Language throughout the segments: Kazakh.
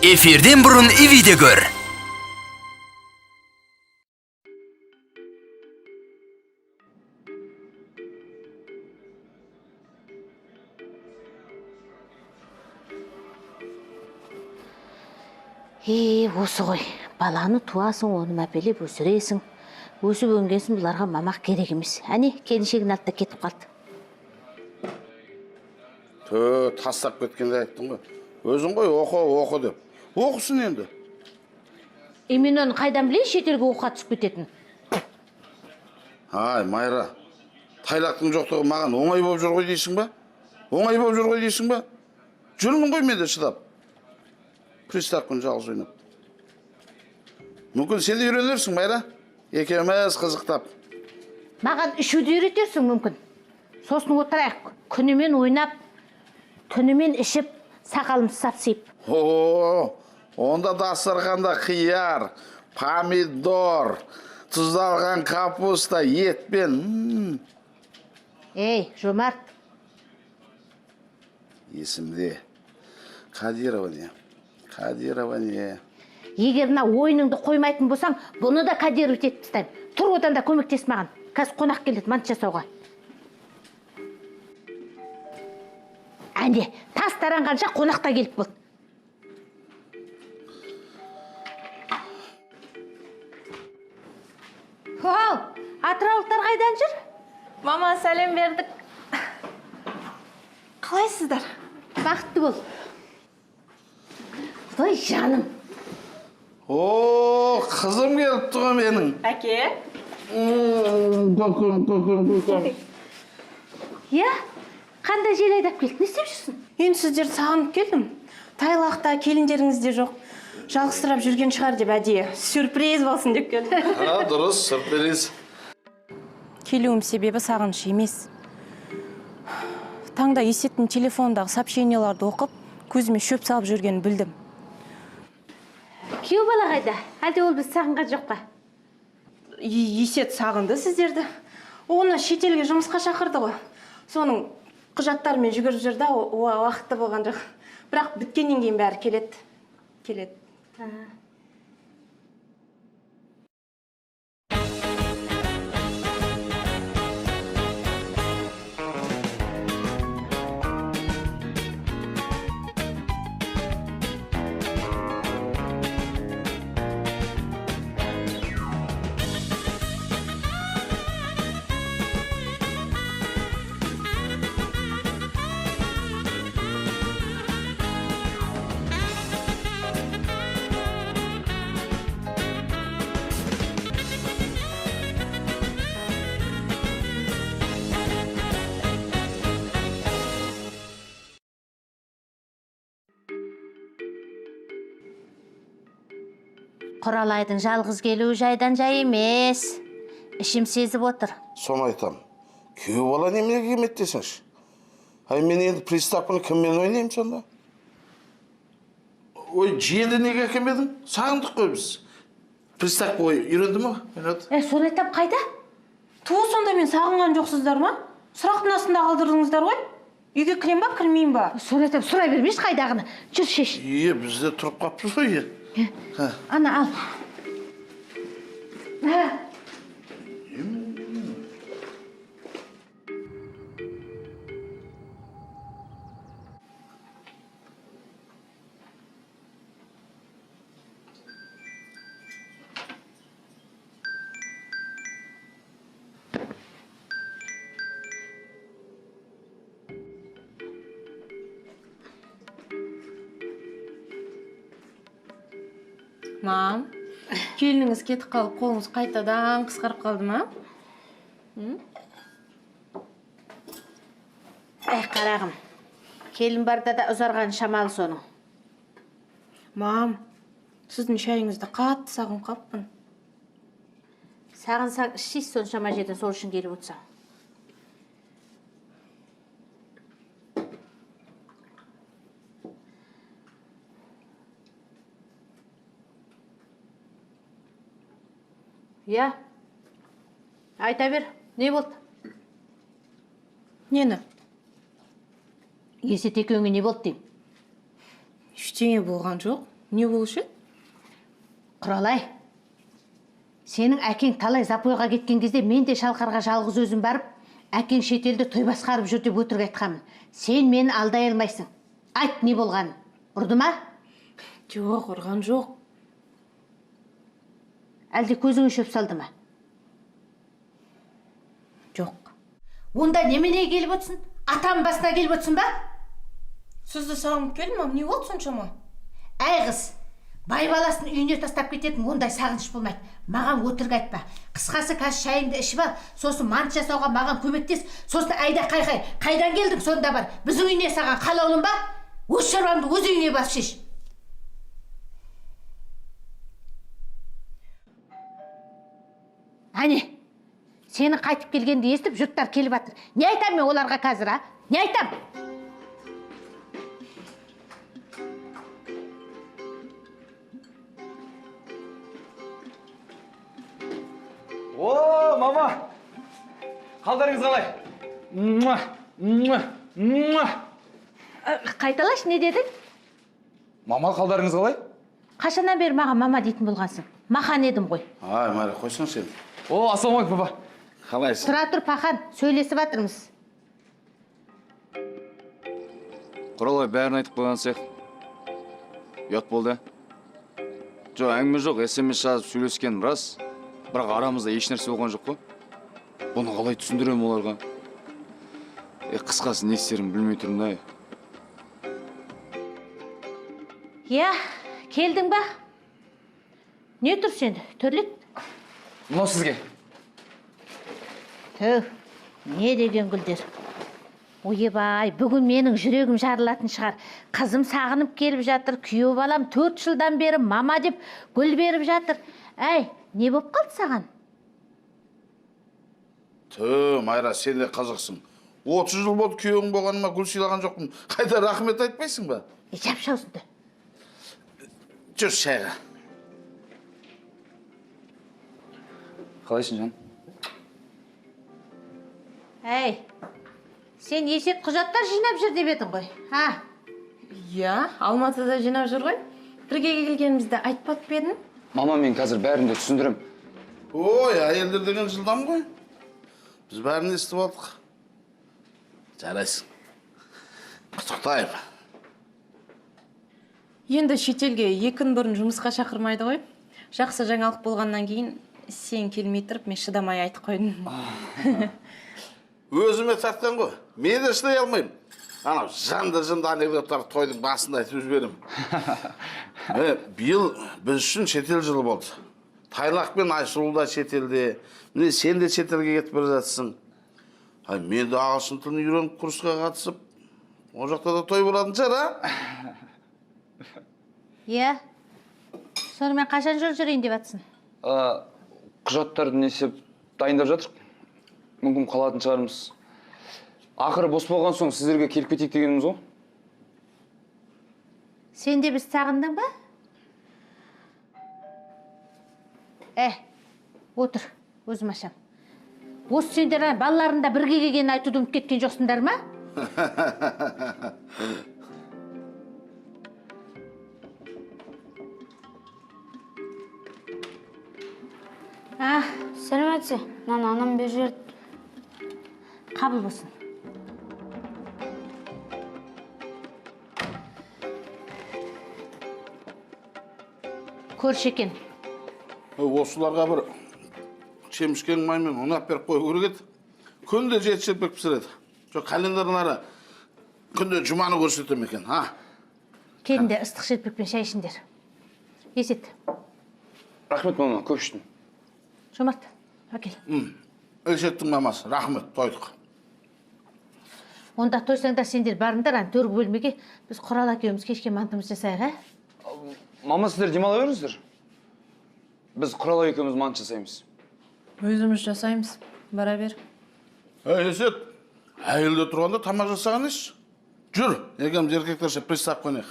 Эфирден бұрын ивиде көр. Осы ғой, баланы туасың, оны мәпелеп өсіресің. Өсіп өнгенсің, бұларға мамақ керек емес. Әне, келіншегін алды да кетіп қалды. Тастап кеткенде айттың ғой. Өзің ғой, оқы деп. Оқысын енді. Мен оны қайдан білейін, шетелге оқуға түсіп кететін. Ай, Майра, тайлақтың жоқтығы маған оңай болып жүр ғой дейсің ба? Оңай болып жүр ғой дейсің ба? Жүрмін ғой мен де шыдап. Приставканы жалғыз ойнап. Мүмкін сен де үйренерсің, Майра. Екеуміз қызықтап. Маған ішуді үйретерсің мүмкін. Сосын отырайық, күнімен ойнап, күнімен ішіп, сақалым сапсиып. Онда дастарханда қияр, помидор, тұздалған капуста, етпен. Ей, Жомарт. Есімде. Кадирова не? Егер мына ойыныңды қоймайтын болсаң, бұны да Кадиров етіп тастаймын. Тұр одан да көмектес маған. Қазір қонақ келеді мант жасауға. Әне, тас таранғанша қонақта келіп болды. Ал, атыраулықтар қайдан жүр? Мама, сәлем бердік. Қалайсыздар? Бақытты бол. Ой, жаным. Қызым келіпті ғой менің. Әке? Я, қандай жел айдап келді, не істеп жүрсің? Енді сіздерді сағынып келдім. Тайлақта келіндеріңіз де жоқ. Жалғызсырап жүрген шығар деп әдейі. Сюрприз болсын деп келдім. Дұрыс, сюрприз. Келуім себебі сағыныш емес. Таңда Есеттің телефондағы сообщенияларды оқып, көзіме шөп салып жүргенін білдім. Күйеу бала қайда? Әлде ол біз сағынған жоқ па? Есет сағынды сіздерді. Оны шетелге жұмысқа шақырды ғой. Соның құжаттарымен жүгіріп жүрді, уақытты болған жоқ. Бірақ біткеннен кейін бәрі келеді. Құралайдың жалғыз келуі жайдан жай емес. Ішім сезіп отыр. Соны айтам. Күйеу бала немене келмеді десіңші? Ай, мен енді приставканы кіммен ойнаймын сонда? Ой, желді неге келмедің? Сағындық қой біз. Приставка үйренді ма? Соны айтам, қайда? Сонда мен сағынған жоқсыздар ма? Сұрақтың астында қалдырдыңыздар ғой? Үйге кірем ба, кірмеймін ба? Соны айтам, сұрай бермеш қайдағыны. Жүр шеш. Бізде тұрып қаппыз ғой. Ана ал. Мам, келініңіз кетіп қалып, қолыңыз қайтадан қысқарып қалды ма? Қарағым, келін барда да ұзарған шамалы соның. Мам, сіздің шайыңызды қатты сағынып қалыппын. Сағынсаң ішсіз соншама жерден сол үшін келіп отырсаң. Я, айта бер, не болды? Нені? Есет екеуіңе не болды дейм? Ештеңе болған жоқ. Не болушы еді? Құралай, сенің әкең талай запойға кеткен кезде мен де Шалқарға жалғыз өзім барып, әкең шетелде той басқарып жүр деп өтірік айтқанмын. Сен мені алдай алмайсың. Айт, не болған? Ұрды ма? Жоқ, ұрған жоқ. Әлде көзіңе шөп салды ма? Жоқ. Онда немене келіп өтсін? Атам басына келіп өтсін ба? Сізді сағынып келдім, ам, не болды соншама? Әй қыз, бай баласын үйіне тастап кететін ондай сағыныш болмайды. Маған өтірік айтпа. Қысқасы қазір шайыңды ішіп ал, сосын мант жасауға маған көмектес, сосын айда қайқай. Қайдан келдің сонда бар? Біздің үйіне саған қалаулым ба? Өз шаруаңды өз үйіне басып шеш. Әне, сені қайтып келгенді естіп жұрттар келіп жатыр. Не айтам мен оларға қазір, а? Не айтам? О, мама! Қалдарыңыз қалай? Қайталашы, не дедің? Мама, қалдарыңыз қалай? Қашаннан бері маған мама дейтін болғансың? Махан едім ғой. Ай, Мария, қойсаң сен. О, ассалаумағалейкум, папа. Қалайсың? Тұра тұр, Пахан, сөйлесіп жатырмыз. Құралай бәрін айтып қойған сияқты. Ұят болды. Жоқ, әңгіме жоқ, SMS жазып сөйлескен рас. Бірақ арамызда еш нәрсе болған жоқ қой. Бұны қалай түсіндірем оларға? Қысқасы не істерін білмей тұрмын да. Я, келдің ба? Не тұр сенді? Төрлет? Мынау сізге. Төу, не деген гүлдер? Ойбай, бүгін менің жүрегім жарылатын шығар. Қызым сағынып келіп жатыр, күйеу балам 4 жылдан бері мама деп гүл беріп жатыр. Әй, не болып қалды саған? Тө, Майра, сен де қызықсың. 30 жыл болды күйеуің болғаныма гүл сыйлаған жоқпын. Қайта рахмет айтпайсың ба? Жап шаусынды. Жүр шайға. Қалайсың, жан? Әй, сен есет құжаттар жинап жүр деп едің ғой. Ha? Иә, Алматыда жинап жүр ғой. Бірге келгенімізді айтпап едім. Мама, мен қазір бәрін де түсіндірем. Ой, әйелдер деген жылдам ғой. Біз бәрін естіп алдық. Жарайсың. Құттықтайым. Енді шетелге 2 күн бұрын жұмысқа шақырмайды ғой. Жақсы жаңалық болғаннан кейін сен келмей тұрып, мен шыдамай айтып қойдым. Өзіме тартқан ғой. Мен де шыдай алмаймын. Анау жанды анекдоттар тойдың басында айтып жіберем. Биыл біз үшін шетел жылы болды. Тайлақ пен Айсұлу да шетелде. Міне сен де шетелге кетіп бара жатсың. Мен де ағылшын тілін үйреніп курсқа қатысып, о жақта да той болатын шығар, а? Иә. Сонымен қашан жүрейін деп жатсың? Құжаттарды несеп дайындап жатыр. Мүмкін қалатын шығармыз. Ақыры бос болған соң сіздерге келіп кетейік дегеніміз ғой. Сен де біз сағындың ба? Отыр, өзім ашам. Осы сендер балаларында бірге келген айтуды ұмытып кеткен жоқсыңдар ма? Сәлеметсіз, анам беріп жіберді. Қабыл болсын. Көрші екен. Осыларға бір шемішкен маймен ұнап беріп қой көріп еді. Күнде 7 шелпек пісіреді. Жоқ, календарнары күнде жұманы көрсетем екен, ha? Келінде ыстық шелпекпен шай ішіңдер. Есет. Рахмет, мама, көп іштім. Жомарт, әкел. Есеттің мамасы, рахмет, тойдық. Онда тойсаңдар сендер барыңдар, төргі бөлмеге біз Құрал екеуміз кешке мантымыз жасайық, а? Мама, сіздер демала беріңіздер. Біз Құрал екеуміз мант жасаймыз. Өзіміз жасаймыз. Бара бер. Есет, әйелде тұрғанда тамақ жасаған еш? Жүр, екеуміз еркектерше пристав қойнайық.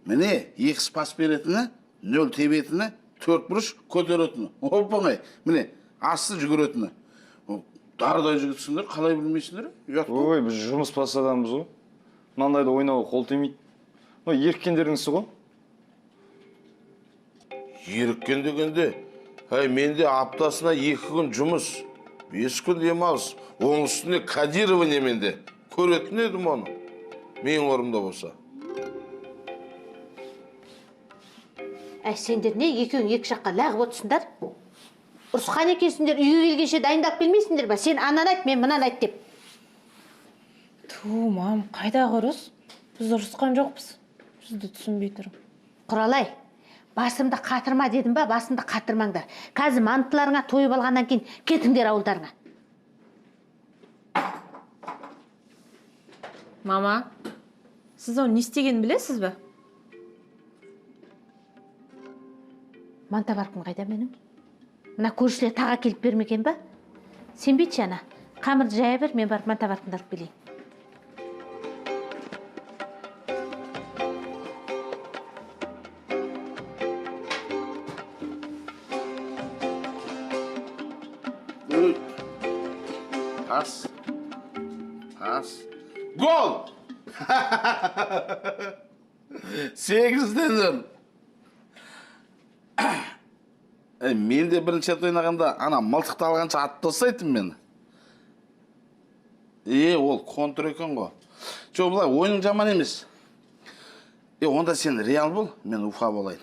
Міне, 2 спас беретіні, 0 тебетіні, 4 бұрыш көтеретіні. Оп-оңай. Міне, асты жүгіретіні. Дардай жігітсіңдер, қалай білмейсіңдер? Ұят қой. Ой, біз жұмыс бас адамбыз ғой. Мынандайда ойнауға қол тимейді. Еріккендеріңсі ғой. Еріккен дегенде, менде аптасына 2 күн жұмыс, 5 күн демалыс, оның үстіне кодирование менде. Көретін едім оны. Менің орымда болса. Сендер не екеуің екі жаққа лағып отырсыңдар? Ұрысқан екенсіңдер, үйге келгенше дайындап келмейсіңдер ба? Сен анан айт, мен мынан айт деп. Ту, мам, қайдағы ұрыс? Біз ұрысқан жоқпыз. Сізді түсінбей тұрмын. Құралай, басымды қатырма дедім ба, басымды қатырмаңдар. Қазір мантыларыңа тойып алғаннан кейін кетіңдер ауылдарыңа. Мама, сіз оны не істегенін білесіз бе? Манта барқым қайда менің? Мына көршілер таға келіп бермеген ба? Сен бейтші ана, қамырды жая бер, мен барып манта барқымды алып келейін. Ас. Гол! 8-ден. Мен де бірінші рет ойнағанда ана мылтықты алғанша атып тастайтын мен. Ол контр екен ғой. Жоқ, бұлай ойның жаман емес. Онда сен Реал бол, мен Уфа болайын.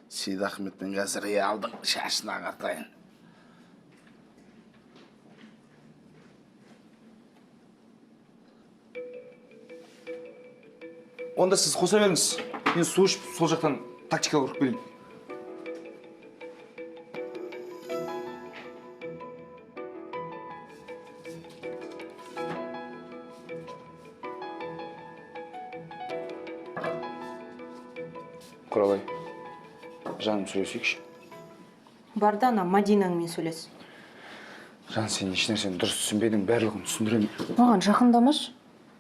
Сейд Ахметпен қазір Реалдың шашын ағартайын. Онда сіз қоса беріңіз. Мен су ішіп, сол жақтан тактикалық ұрып келейін. Құралай, жаным сөйлесейікші. Барда ана Мадинаңмен сөйлес. Жан, сен ешнәрсені дұрыс түсінбедің, барлығын түсіндіремін. Маған жақындамашы.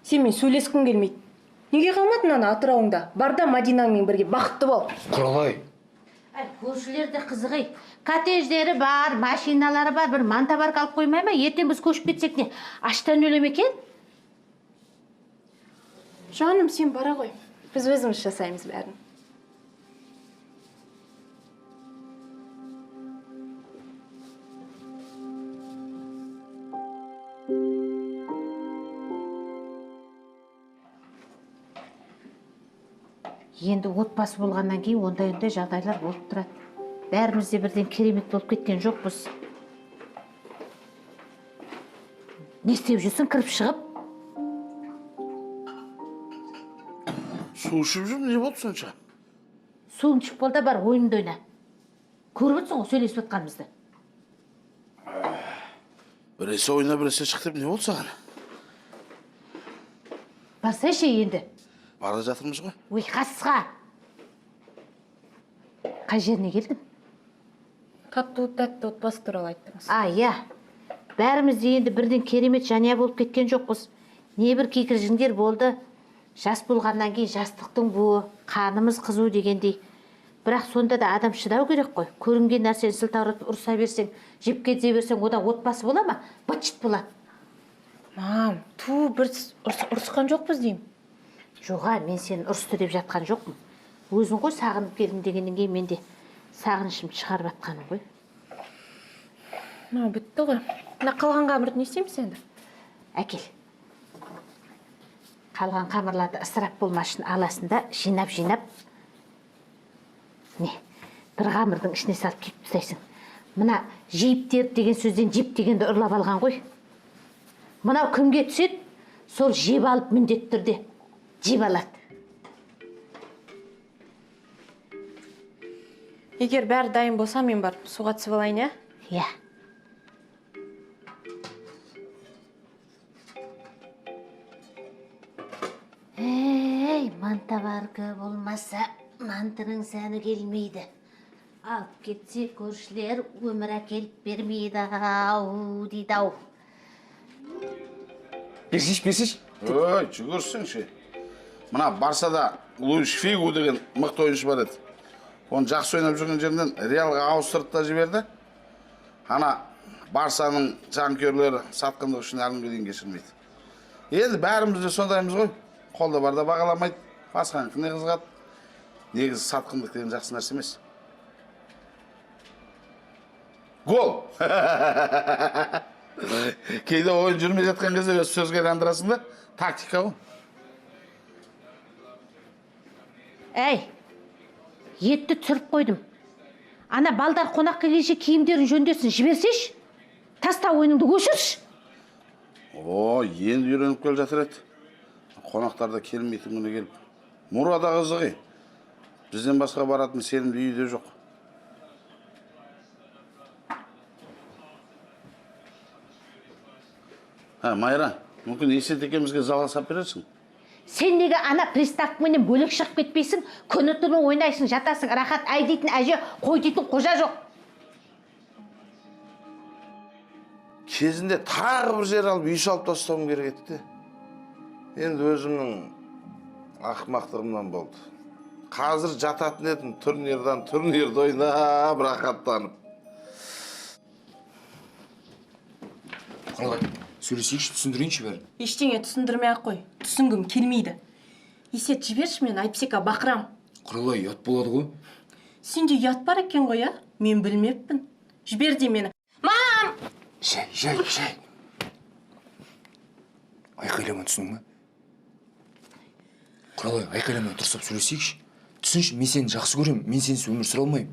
Сенмен сөйлескің келмейді. Неге қалмадың ана атырауыңда? Барда Мадинаңмен бірге бақытты бол. Құралай. Көршілерді қызығы. Коттедждері бар, машиналары бар, бір манта барқ алып қоймай ма? Ертең біз көшіп кетсек не? Аштан өлем екен? Жаным, сен бара ғой. Біз өзіміз жасаймыз бәрін. Енді отбасы болғаннан кейін ондай жағдайлар болып тұрады. Бәріміз де бірден керемет болып кеткен жоқпыз. Не істеп жүрсің, кіріп шығып? Су ішіп жүрмін, не болды сонша? Суың ішіп бол да бар, ойынды ойна. Көріп отырсың ғой сөйлесіп жатқанымызды. Біресе ойна, біресе шық деп не болды саған? Барсайшы енді. Бара жатырмыз ғой. Ой, қасқа. Қай жеріне келдің? Тәтті отбасы туралы айттыңыз. Иә. Бәріміз де енді бірден керемет жаня болып кеткен жоқпыз. Небір кикіржіңдер болды. Жас болғаннан кейін жастықтың буы, қанымыз қызу дегендей. Бірақ сонда да адам шыдау керек қой. Көрінген нәрсені сылтауратып ұрса берсең, жепке тізе берсең, одан отбасы бола ма? Быт-шыт болады. Мам, бір ұрысқан жоқпыз деймін. Жоға, мен сені ұрысты деп жатқан жоқпын. Өзің ғой сағынып келдің дегеннен кейін мен де сағынышым шығарып жатқаным ғой. Бітті ғой. Мына қалған қамырды не істейміз енді? Әкел. Қалған қамырларды ысырап болмашын аласында жинап. Не, бір қамырдың ішіне салып кеп тастайсың. Мына жейіптер деген сөзден жеп дегенді ұрлап алған ғой. Мынау кімге түседі, сол жеп алып міндетті түрде жеп алады. Егер бәрі дайын болса, мен барып суға түсіп алайын, иә? Иә. Манта барқы болмаса, мантының сәні келмейді. Алып кетсе, көршілер өмір әкеліп бермейді, дейді ау. Берсеш. Ой, жүгірсіңші. Мына Барсада Луиш Фигу деген мықты ойыншы бар еді. Оны жақсы ойнап жүрген жерінен Реалға ауыстырып та жіберді. Ана Барсаның жанкүйерлері сатқындық үшін әлімге дейін кешірмейді. Енді бәріміз де сондаймыз ғой. Қолда барда бағаламайды. Басқанікі не қызығады. Негізі сатқындық деген жақсы нәрсе емес. Гол! Кейде ойын жүрмей жатқан кезде сөзге андырасың да, тактика ғой. Әй, етті түсіріп қойдым. Ана балдар қонақ келгенше киімдерін жөндесін, жіберсеш, таста ойыныңды көшірші. О, енді үйреніп кел жатыр еді. Қонақтарда келмейтін күні келіп. Мұрада қызығы. Бізден басқа баратын сенімді үйде жоқ. Майра, мүмкін Есет екемізге жалғасап берерсің? Сен неге ана приставкамен бөлек шығып кетпейсің, күні түні ойнайсың, жатасың, рахат ай дейтін әже, қой дейтін қожа жоқ. Кезінде тағы бір жер алып үй салып тастауым керек еді. Енді өзімнің ақымақтығымнан болды. Қазір жататын едім турнирді ойнап, рахаттанып. Құралай, сөйлесейікші, түсіндірейінші бәрін. Ештеңе түсіндірмей-ақ қой. Түсінгім келмейді. Есет жіберші, мен айтпсека бақырам. Құралай, ұят болады ғой. Сенде ұят бар екен ғой, а? Мен білмеппін. Жібер де мені. Мам! Жай. Айқайлама, түсінің ме? Құралай, айқайлама тұрсап сөйлесейікші. Түсінші, мен сені жақсы көрем, мен сенсіз өмір сүре алмайым.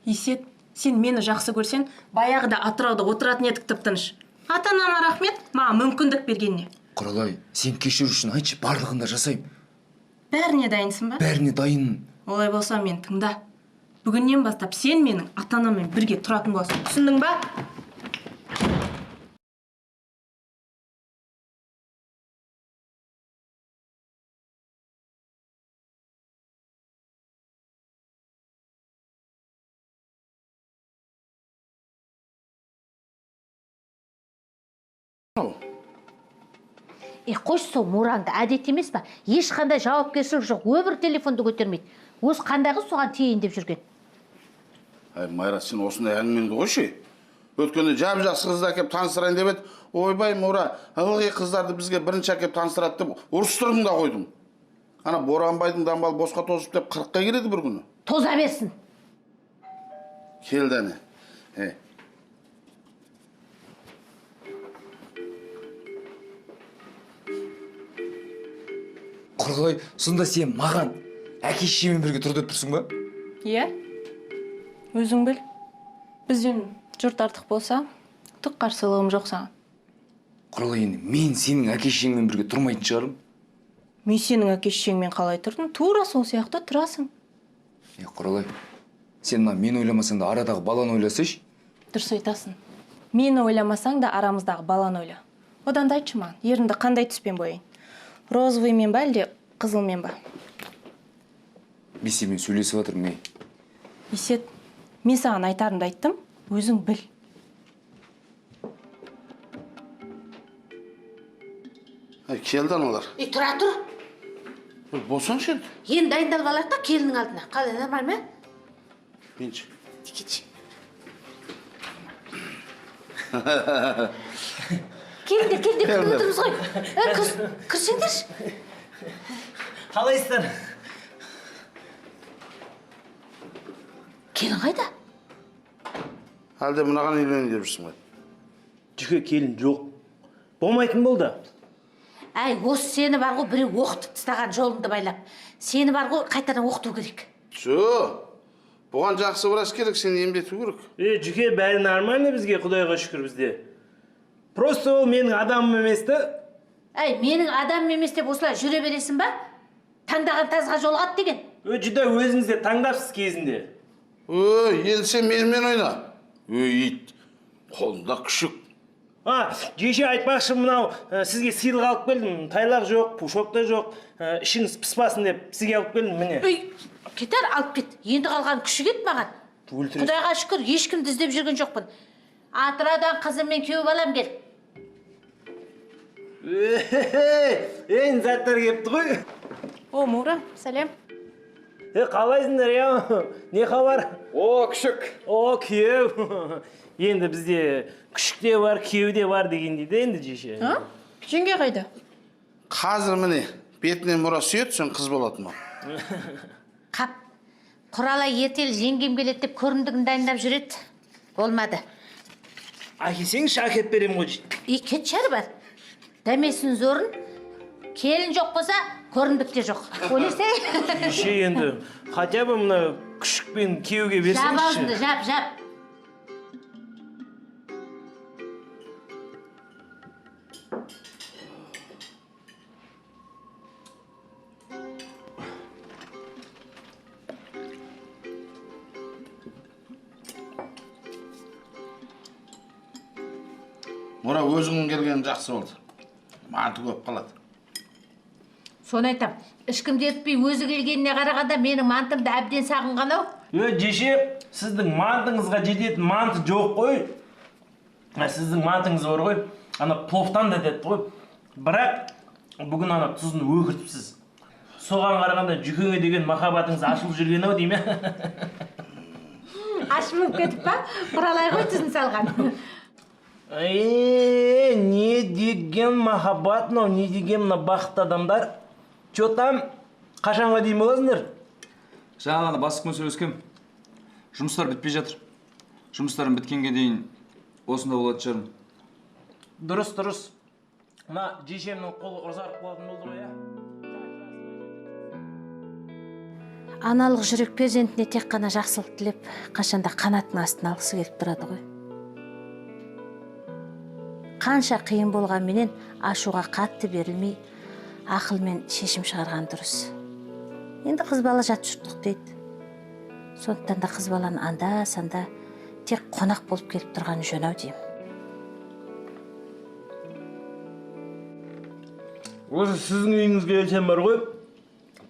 Есет, сен мені жақсы көрсен, баяғыда Атырауда отыратын едік тып-тыныш. Ата-анама рахмет, маған мүмкіндік бергеніне. Құралай, сен кешіру үшін айтшы, барлығында жасайым. Бәріне дайынсың ба? Бәріне дайынмын. Олай болса мен тыңда. Бүгіннен бастап сен менің ата-анаммен бірге тұратын боласың. Түсіндің ба? Қойшы сол Муранды, әдет емес па? Ешқандай жауапкершілік жоқ, өмір телефонды көтермейді. Осы қандай қыз соған тиейін деп жүрген. Майра, сен осындай әңгімеңді қойшы. Өткенде жап-жақсы қызды әкеп таныстырайын деп еді. Ойбай, Мура, ылғи қыздарды бізге бірінші әкеп таныстырады деп ұрыстырдым да қойдым. Ана Боранбайдың дамбалы босқа тозып деп 40-қа келеді бір күні. Тоза берсін. Келді әне. Құралай, сонда сен маған әке-шешемен бірге тұр деп тұрсың ба? Иә. Өзің біл. Бізден жұрт артық болса, түк қарсылығым жоқ саған. Құралай, енді мен сенің әке-шешеңмен бірге тұрмайтын шығарым. Мен сенің әке-шешеңмен қалай тұрдым? Тура сол сияқты тұрасың. Құралай, сен мен ойламасаң да арадағы баланы ойласайшы. Дұрыс айтасың. Мені ойламасаң да арамыздағы баланы ойла. Одан да айтшы маған, ерінді қандай түспен бояйын? Розовыймен ба, әлде қызылмен ба? Мен сенімен сөйлесіп жатырмын. Есет, мен саған айтарымды айттым, өзің біл. Келді аналар. Тұра тұр. Болсаңшы енді. Енді дайындалып алады да келінің алдына. Қалай, нормаль ма? Менші. Кетші. Келіңдер, күтіп отырмыз ғой. Кірсеңдерші. Қалайсыздар? Келін қайда? Әлде мынаған үйленейін деп жүрсің ғой. Жүке келін жоқ. Болмайтын болды. Әй, осы сені бар ғой, біреу оқытып тастаған жолыңды байлап. Сені бар ғой, қайтадан оқыту керек. Бұған жақсы врач керек, сені емдету керек. Жүке бәрі нормально бізге, Құдайға шүкір бізде. Просто ол менің адамым еместі. Әй, менің адамым емес деп осылай жүре бересің ба? Таңдаған тазға жолғат деген. Жүда өзіңізде таңдапсыз кезінде. Енді сен менімен ойна. Ит, қолында күшік. Жеше айтпақшы, мынау сізге сыйлық алып келдім. Тайлақ жоқ, пушок та жоқ. Ішіңіз пыспасын деп сізге алып келдім, міне. Кетер, алып кет. Енді қалған күшік ет маған. Құдайға шүкір, ешкімді іздеп жүрген жоқпын. Атырадан қызым мен күйеу балам кел. Ең заттар кепті ғой. О, Мура, сәлем. Қалайсыңдар, я? Не хабар? О, күшік. О, күйеу. Енді бізде күшік те бар, күйеу де бар дегендей де енді жеше. Жеңге қайда? Қазір міне бетінен мұра сүйет, сен қыз болатын ма? Қап, Құралай ертел жеңгем келеді деп көрімдігін дайындап жүреді. Болмады. Әкесеңші әкеп берем ғой дейді. Кетшер бар. Дәмесін зорын, келін жоқ болса, көрімдік те жоқ. Ойлесей? Жеше енді, хотя бы мына күшікпен күйеуге Жап берсеңші. аузынды, жап. Мұра өзіңнің келгені жақсы болды. Манты көп қалады. Соны айтам, ешкімді етпей өзі келгеніне қарағанда менің мантымды әбден сағынған ау. Жеше, сіздің мантыңызға жететін манты жоқ қой. Сіздің мантыңыз бар ғой, ана пловтан да деді ғой. Бірақ бүгін ана тұзын өкіртіпсіз. Соған қарағанда жүкеңе деген махаббатыңыз ашылып жүрген ау дейме? Ашылып кетіп па? Құралай ғой тұзын салған. Не деген махаббат мынау, не деген мына бақытты адамдар. Чё там, қашанға дейін боласыңдар? Жаңа ғана бастықпен сөйлескем. Жұмыстар бітпей жатыр. Жұмыстарым біткенге дейін осында болады шығармын. Дұрыс. Мына жешемнің қолы ұзарып қалатын болды ғой, Аналық жүрек перзентіне тек қана жақсылық тілеп, қашанда қанаттың астына алғысы келіп тұрады ғой. Қанша қиын болған менен ашуға қатты берілмей, ақылмен шешім шығарған дұрыс. Енді қыз бала жат жұрттық дейді. Сондықтан да қыз баланы анда-санда тек қонақ болып келіп тұрған жөн ау деймін. Осы сіздің үйіңізге келсем бар ғой,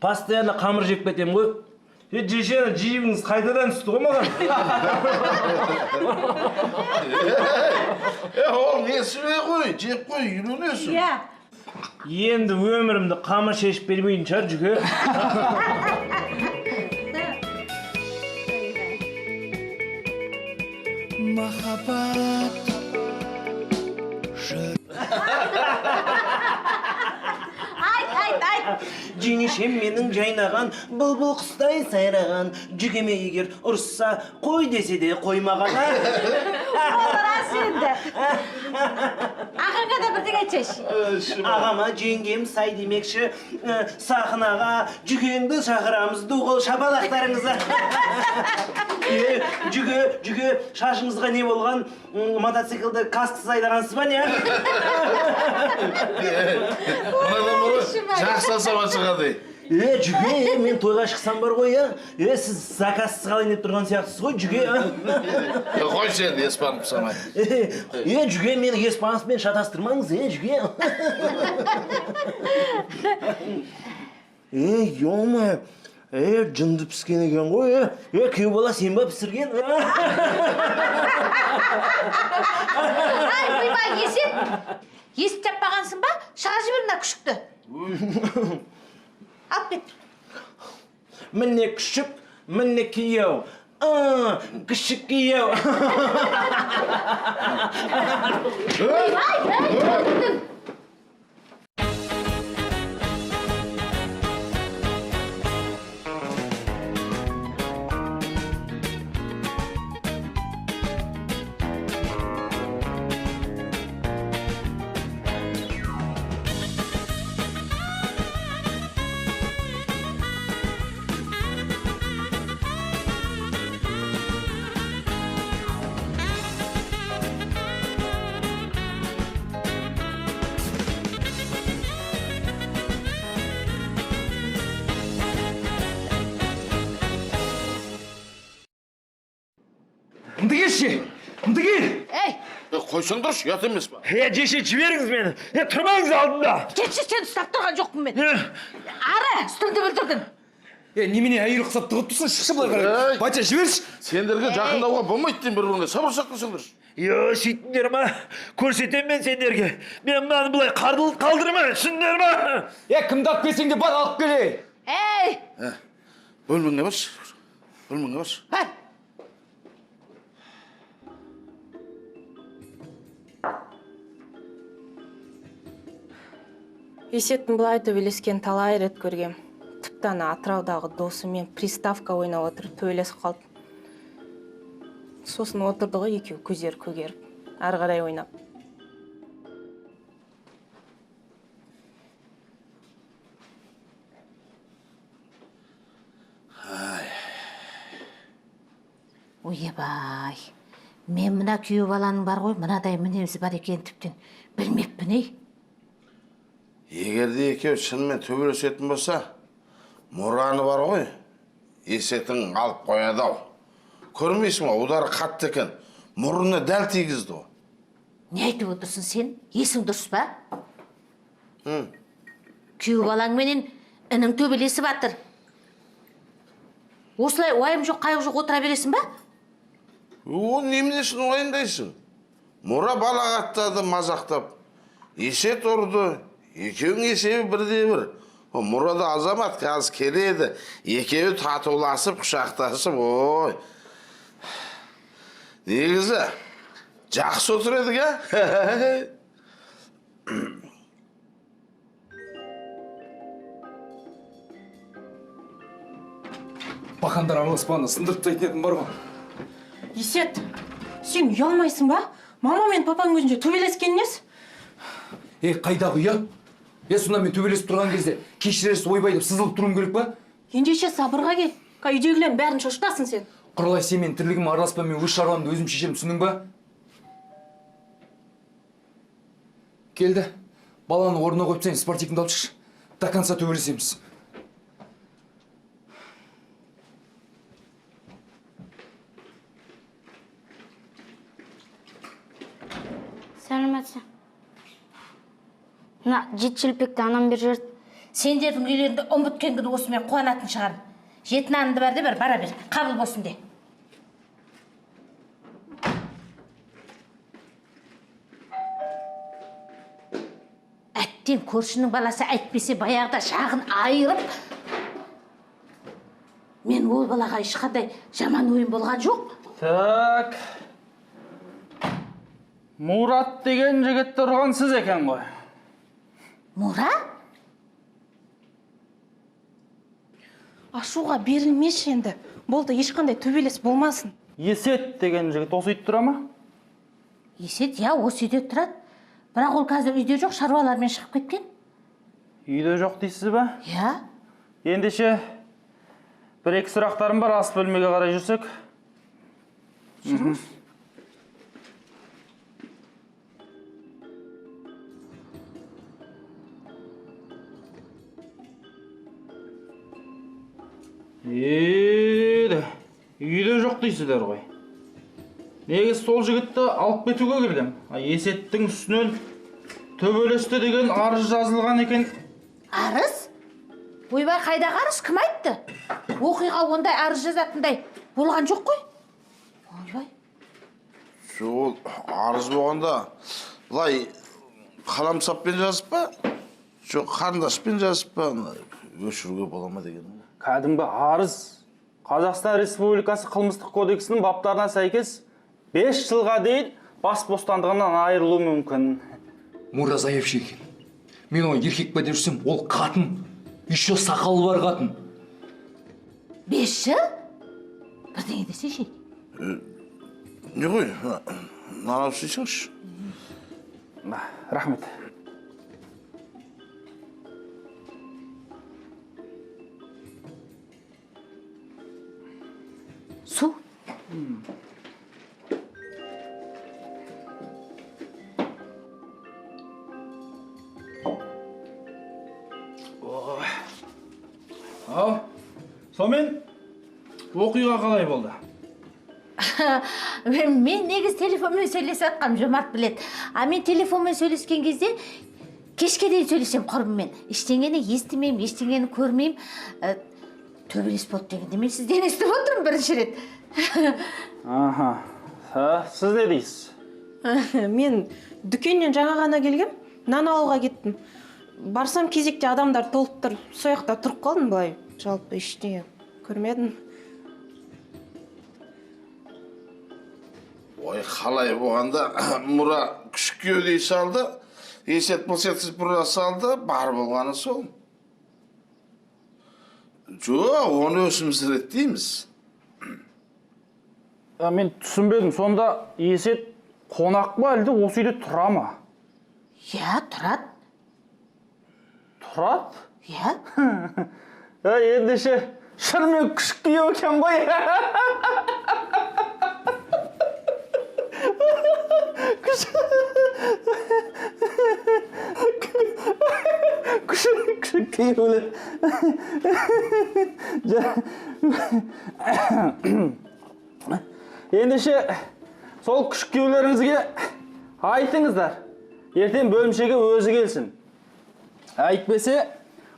постоянно қамыр жеп кетем ғой. Жешені жиібіңіз қайтадан түсті ғой маған. Ол несіне ғой, жеп қой, үйленесің. Енді өмірімді қамыр шешіп бермейтін шығар жүке. Махаббат Айт. Жеңешем менің жайнаған, бұлбұл құстай сайраған, жүгеме егер ұрысса, қой десе де қоймаған. Рас енді. Ағаңа да бірдеңе айтсайшы. Ағама жеңгем сай демекші, сахнаға жүгеңді шақырамыз, дуғыл шапалақтарыңызы. Жүге, шашыңызға не болған? Мотоциклді каскісіз айдағансыз ба не? Жақсыласа шығады. Жүге, мен тойға шықсам бар ғой, сіз заказсыз қалайын деп тұрған сияқтысыз ғой, жүге. Қой сен, еспанып самай. Жүге, мені еспаныспен шатастырмаңыз, жүге. Ема, жынды піскен екен ғой, күйеу бала сен ба пісірген? Ай, бұйбай, есіп таппағансың ба? Шыға жібер мына күшікті. Алып кет. Міне күшік, міне күйеу. Күшік күйеу. Мұнды кел! Ей! Қойсаңдаршы, ят емес па? Жеше, жіберіңіз мені. Тұрмаңыз алдында. Кетші, сен ұстап тұрған жоқпын мен. Ары, үстіңді бүлдірдің. Немене әйел құсап тұғып тұрсың, шықшы былай қарай. Батя, жіберші. Сендерге жақындауға болмайды дейін бір-біріне. Сабыр сақтасаңдаршы. Сөйтіңдер ма? Көрсетем мен сендерге. Мен мынаны былай қалдырма, түсіндер ма? Кімді алып келсең де бар, алып келе. Ей! Бөлмеңе баршы. Бар. Есеттің бұлай төбелескен талай рет көргем. Тіпті ана Атыраудағы досымен приставка ойнап отырып төбелесіп қалды. Сосын отырды ғой екеуі көздері көгеріп, ары қарай ойнап. Ойбай, мен мына күйеу баланың бар ғой, мынадай мінезі бар екен тіптен білмеппін ей. Егер де екеу шынымен төбелесетін болса, Мұраны бар ғой, Есеттің алып қояды ау. Көрмейсің ма, удары қатты екен, мұрнына дәл тигізді ғой. Не айтып отырсың сен? Есің дұрыс па? Күйеу балаң менен інің төбелесіп батыр. Осылай уайым жоқ, қайғы жоқ отыра бересің ба? О, неменесін уайымдайсың? Мұра балағаттады мазақтап. Есет ұрды, екеуің есебі бірде бір. Мұрада азамат қазір келеді, екеуі татуласып, құшақтасып, ой. Негізі, жақсы отыр едік, ә? Бақандар араласпағанда сындырып тастайтын бар ғой. Есет, сен ұялмайсың ба? Мама мен папаң өзінше төбелескен несі? Қайдағы ұя? Сонда мен төбелесіп тұрған кезде кешірерсіз ойбай деп сызылып тұруым керек па? Ендеше сабырға кел. Үйдегілердің бәрін шошытасың сен. Құралай, сен мен тірлігім араласпа, мен өз шаруамды өзім шешем, түсіндің ба? Келді. Баланы орнына қойып сен спортивіңді алып шық. До конца төбелесеміз. Сәлеметсің. Мына жеті шелпекті анам бер жерді. Сендердің үйлерінде ұмыткен күні осымен қуанатын шығар. Жеті наныңды бар де бір, бара бер, қабыл болсын де. Әттен көршінің баласы әйтпесе баяғыда шағын айырып. Мен ол балаға ешқандай жаман ойын болған жоқ. Так. Мұрат деген жігіт тұрған сіз екен ғой. Мұра? Ашуға берілмеші енді. Болды, ешқандай төбелес болмасын. Есет деген жігіт осы үйде тұра ма? Есет, я осы үйде тұрады. Бірақ ол қазір үйде жоқ, шаруалармен шығып кеткен. Үйде жоқ дейсіз ба? Я? Ендеше бір-екі сұрақтарым бар, ас бөлмеге қарай жүрсек. Жүріңіз. Үйде жоқ дейсіздер ғой. Неге сол жігітті алып кетуге келгем? Есеттің үстінен төбелесті деген арыз жазылған екен. Арыз? Ойбай, қайдағы арыз? Кім айтты? Оқиға ондай арыз жазатындай болған жоқ қой. Ойбай. Сол арыз болғанда, бұлай қаламсаппен жазып па? Жоқ, қарындашпен жазып па? Өшіруге бола ма деген. Кәдімгі арыз. Қазақстан Республикасы қылмыстық кодексінің баптарына сәйкес 5 жылға дейін бас бостандығынан айырылу мүмкін. Мұра заявшы екен. Мен оны еркек па деп жүрсем, ол қатын. Еще сақалы бар қатын. 5 жыл? Бірдеңе десейші. Не ғой, нан алып Рахмет. Су? Сонымен оқиға қалай болды? Мен негіз телефонмен сөйлесіп атқам, Жомарт білет. Мен телефонмен сөйлескен кезде кешке дейін сөйлесем құрбыммен. Ештеңені естімеймін, ештеңені көрмеймін. Төбелес болды дегенде мен сізден естіп отырмын бірінші рет. Сіз не дейсіз? Мен дүкеннен жаңа ғана келгем, нан алуға кеттім. Барсам кезекте адамдар толып тұр. Сояқта тұрып қалдым былай. Жалпы ештеңе көрмедім. Ой, қалай болғанда Мұра күшік күйеу дей салды. Есет пылсетсіз бұра салды, бар болғаны сол. Оны өсімсірет дейміз. Мен түсінбедім, сонда Есет қонақ па әлде осы үйде тұра ма? Иә, тұрады. Тұрады? Иә. Ендеше шырмен күшік күйеу екен ғой. Күшік күйеулі. Ендеше сол күшік күйеулеріңізге айтыңыздар. Ертең бөлімшеге өзі келсін. Әйтпесе,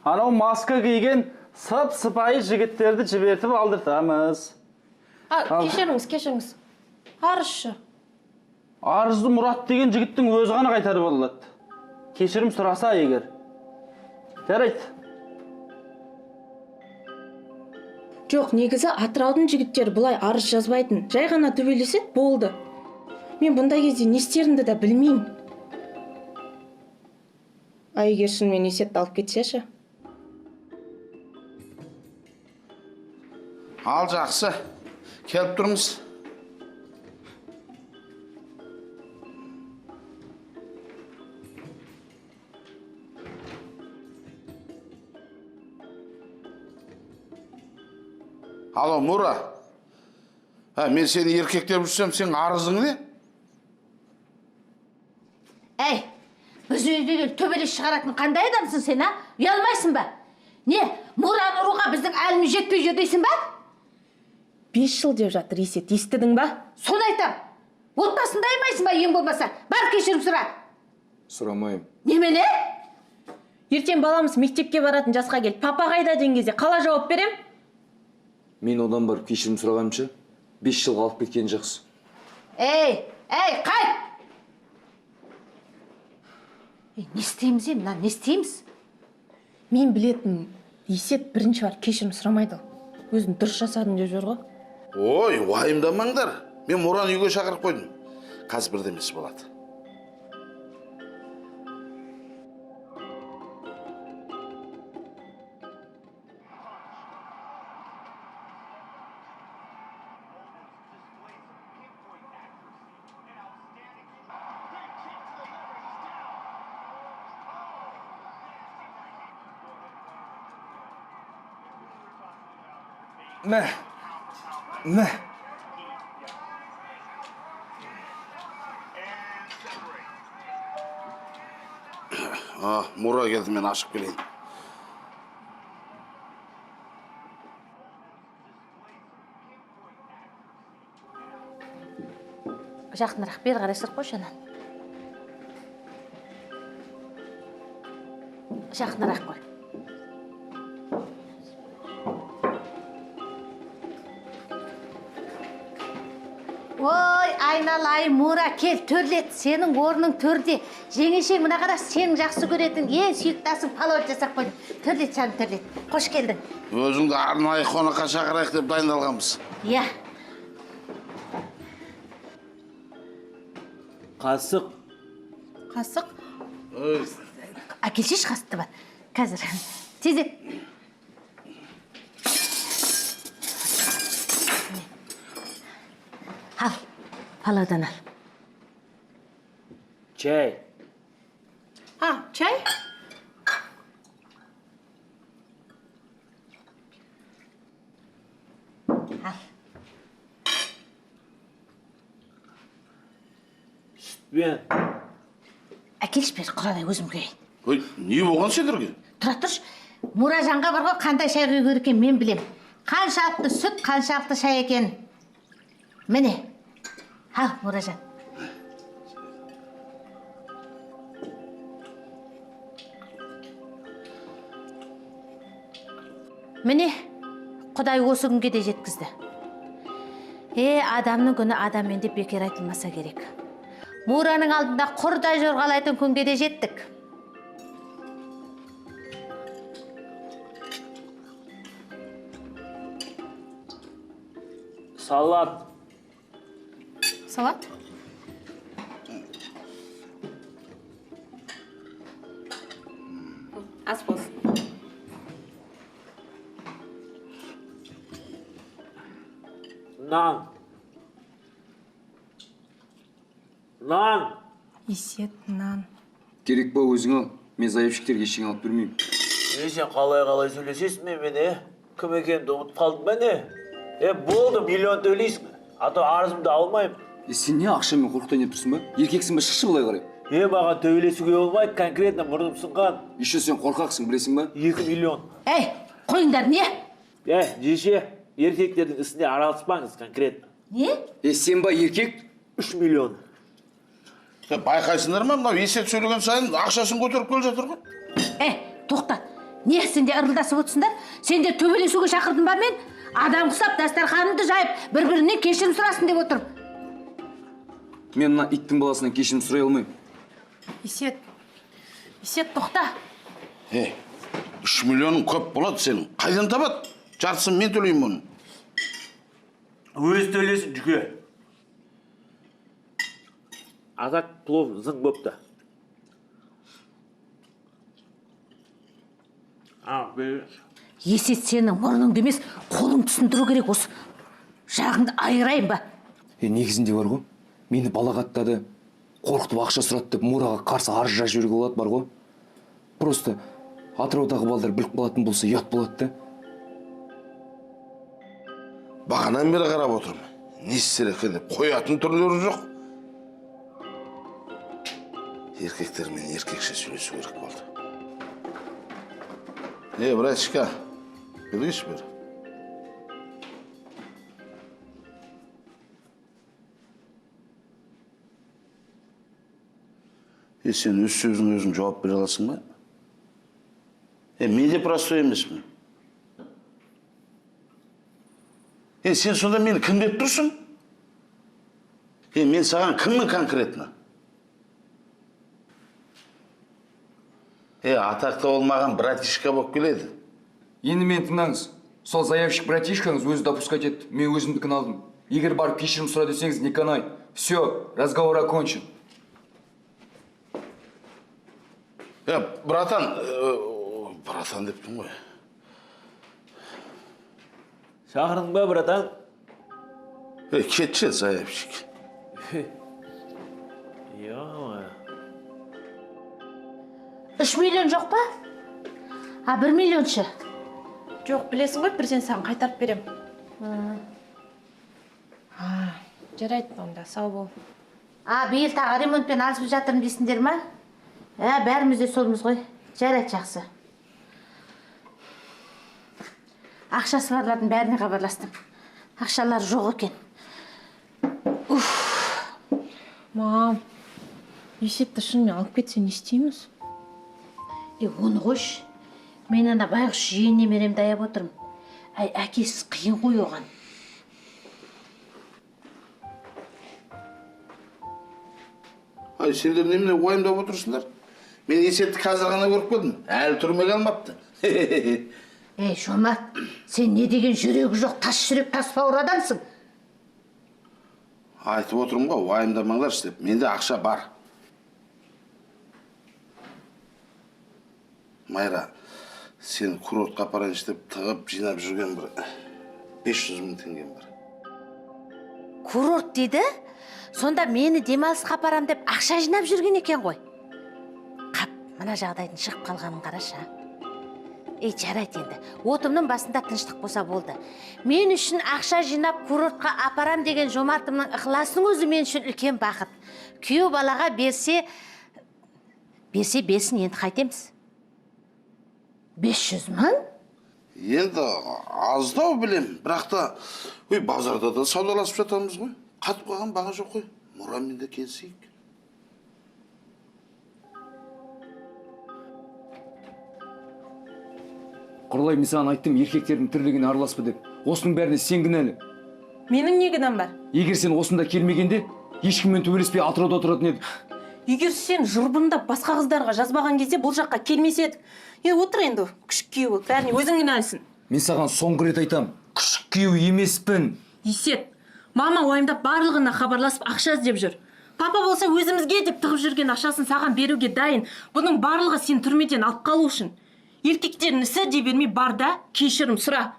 анау маска киген сып-сыпайы жігіттерді жібертіп алдыртамыз. Кешіріңіз. Арызшы. Арызды Мұрат деген жігіттің өзі ғана қайтарып алады. Кешірім сұраса егер. Жарайды. Жоқ, негізі Атыраудың жігіттері бұлай арыз жазбайтын. Жай ғана төбелеседі, болды. Мен бұндай кезде не істерімді де білмеймін. Егер шынымен Есетті алып кетсеші. Ал жақсы, келіп тұрмыз. Алло, Мұра. Мен сені еркектеп жүрсем, сен арызың не? Әй, біз үйдегі төбелес шығаратын қандай адамсың сен, а? Ұялмайсың ба? Не, Мұраны ұруға біздің әліміз жетпей жүр дейсің ба? 5 жыл деп жатыр Есет, естідің ба? Соны айтам. Отбасындааймайсың ба, ең болмаса? Бар кешірім сұра. Сұрамайым. Немене? Ертең баламыз мектепке баратын жасқа келді. Папа қайда деген кезде қалай жауап берем? Мен одан барып кешірім сұрағанымша 5 жылға алып кеткен жақсы. Ей, қайт! Не істейміз мына, не істейміз? Мен білетін, Есет бірінші бар кешірім сұрамайды. Өзін дұрыс жасадым деп жүр ғой. Ой, уайымдамаңдар. Мен Мұраны үйге шақырып қойдым. Қазір бірдемесі болады. Мә. Мұра келді, мен ашып келейін. Жақынырақ бері қарай сыр қойшы анан. Жақынырақ қой. Ой, айналай, Мұра, кел, төрлет, сенің орның төрде. Жеңешең мына қара сенің жақсы көретін, ең сүйіктасың палауат жасап қойдым. Төрлет, жаным, төрлет. Қош келдің. Өзіңді арнайы қонаққа шақырайық деп дайындалғанбыз. Иә. Қасық. Қасық? Әкелшеш қасықты бар. Қазір. Тезет. Ал, палаудан ал. Чай. Чай? Ал. Бен. Әкелші бер, құралай өзім көйін. Ой, не болған сендерге? Тұра тұршы, Мұражанға бар ғой, қандай шай құю керек екенін мен білем. Қаншалықты сүт, қаншалықты шай екен. Міне. Ал, Мұражан. Міне, Құдай осы күнге де жеткізді. Адамның күні адаммен деп бекер айтылмаса керек. Мұраның алдында құрдай жорғалайтын күнге де жеттік. Салат. Салат? ас болсын. Нан. Нан. Есет, нан. Керек па өзің ал. Мен заявщиктерге ештеңе алып бермеймін. Сен қалай сөйлесесің мен кім екенімді ұмытып қалдың ба не? Болды, миллион төлейсің. А то арызымды алмаймын. Сен не ақшамен қорқытайын деп тұрсың ба? Еркексің ба, шықшы былай қарай. Маған төбелесуге болмайды, конкретно мұрным сынған. Еще сен қорқақсың, білесің ба? 2 миллион. Қойыңдар, не? Жеше, еркектердің ісіне араласпаңыз конкретно. Не? Сен ба еркек? 3 миллион. Байқайсыңдар ма, мынау есет сөйлеген сайын ақшасын көтеріп келе жатыр ғой. Тоқтат. Не сендер ырылдасып отырсыңдар? Сендер төбелесуге шақырдың ба мен? Адам құсап, дастарханымды жайып, бір-бірінен кешірім сұрасын деп отырмын. Мен мына иттің баласынан кешірім сұрай алмаймын. Есет, тоқта. 3 миллионың көп болады сенің. Қайдан табады? Жартысын мен төлеймін оны. Өз төлесін жүке. Азак плов зың бопты. Есет сенің мұрныңды емес, қолың түсіндіру керек осы. Жағыңды айырайын ба? Негізінде бар ғой. Мені балағаттады, қорқытып ақша сұрады деп Мураға қарсы арыз жазып жіберуге болады бар ғой. Просто Атыраудағы балдар біліп қалатын болса ұят болады да. Бағанан бері қарап отырмын. Не істер екен деп қоятын түрлері жоқ. Еркектермен еркекше сөйлесу керек болды. Братишка, келгеші бері. Сен өз сөзің өзің жауап бере аласың ба? Мен де простой емеспін. Сен сонда мені кім деп тұрсың? Мен саған кіммін конкретно? Атақты болмаған братишка болып келеді. Енді мен тыңдаңыз. Сол заявщик братишкаңыз өзі допускать етті. Мен өзімдікін алдым. Егер барып кешірім сұра десеңіз, не канай. Все, разговор окончен. Братан дептің ғой. Шақырдың ба, братан? Кетші, заявщик. 3 миллион жоқ па? 1 миллионшы? Жоқ, білесің ғой, бірден саған қайтарып берем. Жарайды онда, сау бол. Биыл тағы ремонтпен алысып жатырмын дейсіңдер ма? Бәріміз де солмыз ғой. Жарайды, жақсы. Ақшасы барлардың бәріне хабарластым. Ақшалар жоқ екен. Мам, есетті шынымен алып кетсе не істейміз? Оны қойш. Мен ана байғұс жиен немеремді аяп отырмын. Әкесіз қиын ғой оған. Сендер немене уайымдап отырсыңдар? Мен есетті қазір ғана көріп келдім. Әлі түрмеге алмапты. Жомарт, сен не деген жүрегі жоқ, тас жүрек, тас бауыр адамсың? Айтып отырмын ғой, уайымдамаңдар істеп. Менде ақша бар. Майра, сен курортқа апарайыншы деп тығып жинап жүрген бір 500 000 теңгем бар. Курорт дейді? Сонда мені демалысқа апарам деп ақша жинап жүрген екен ғой. Қап, мына жағдайдың шығып қалғанын қарашы. Жарайды енді. Отымның басында тыныштық болса болды. Мен үшін ақша жинап курортқа апарам деген жомартымның ықыласының өзі мен үшін үлкен бақыт. Күйеу балаға берсе берсін, енді қайтеміз. 500 000? Енді аздау білем, бірақ та базарда да саудаласып жатамыз ғой. Қатып қалған баға жоқ қой. Мұрамен де келсейік. Құралай, мен саған айттым, еркектердің тірлігіне араласпа деп. Осының бәріне сен кінәлі. Менің не кінәм бар? Егер сен осында келмегенде, ешкіммен төбелеспей Атырауда отыратын еді. Егер сен жұрбындап басқа қыздарға жазбаған кезде бұл жаққа келмес едік. Отыр енді, күшік күйеу бол, бәріне өзің кінәлісің. Мен саған соңғы рет айтам, күшік күйеу емеспін. Есет, мама уайымдап барлығына хабарласып ақша іздеп жүр. Папа болса өзімізге деп тығып жүрген ақшасын саған беруге дайын. Бұның барлығы сен түрмеден алып қалу үшін. Еркектерін ісі дей бермей бар да, кешірім сұра.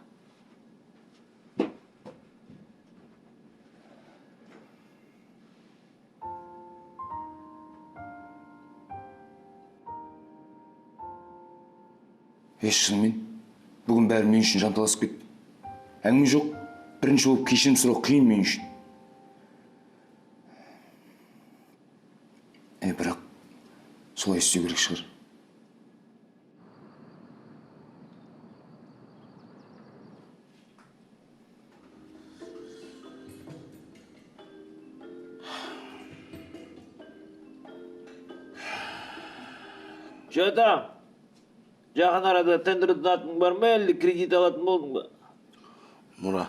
Шынымен, бүгін бәрі мен үшін жанталасып кетті. Әңгіме жоқ, бірінші болып кешірім сұрау қиын мен үшін. Бірақ солай істеу керек шығар. Жотам, жақын арада тендер ұтатын бар ма, әлде кредит алатын болдың ба? Мұра,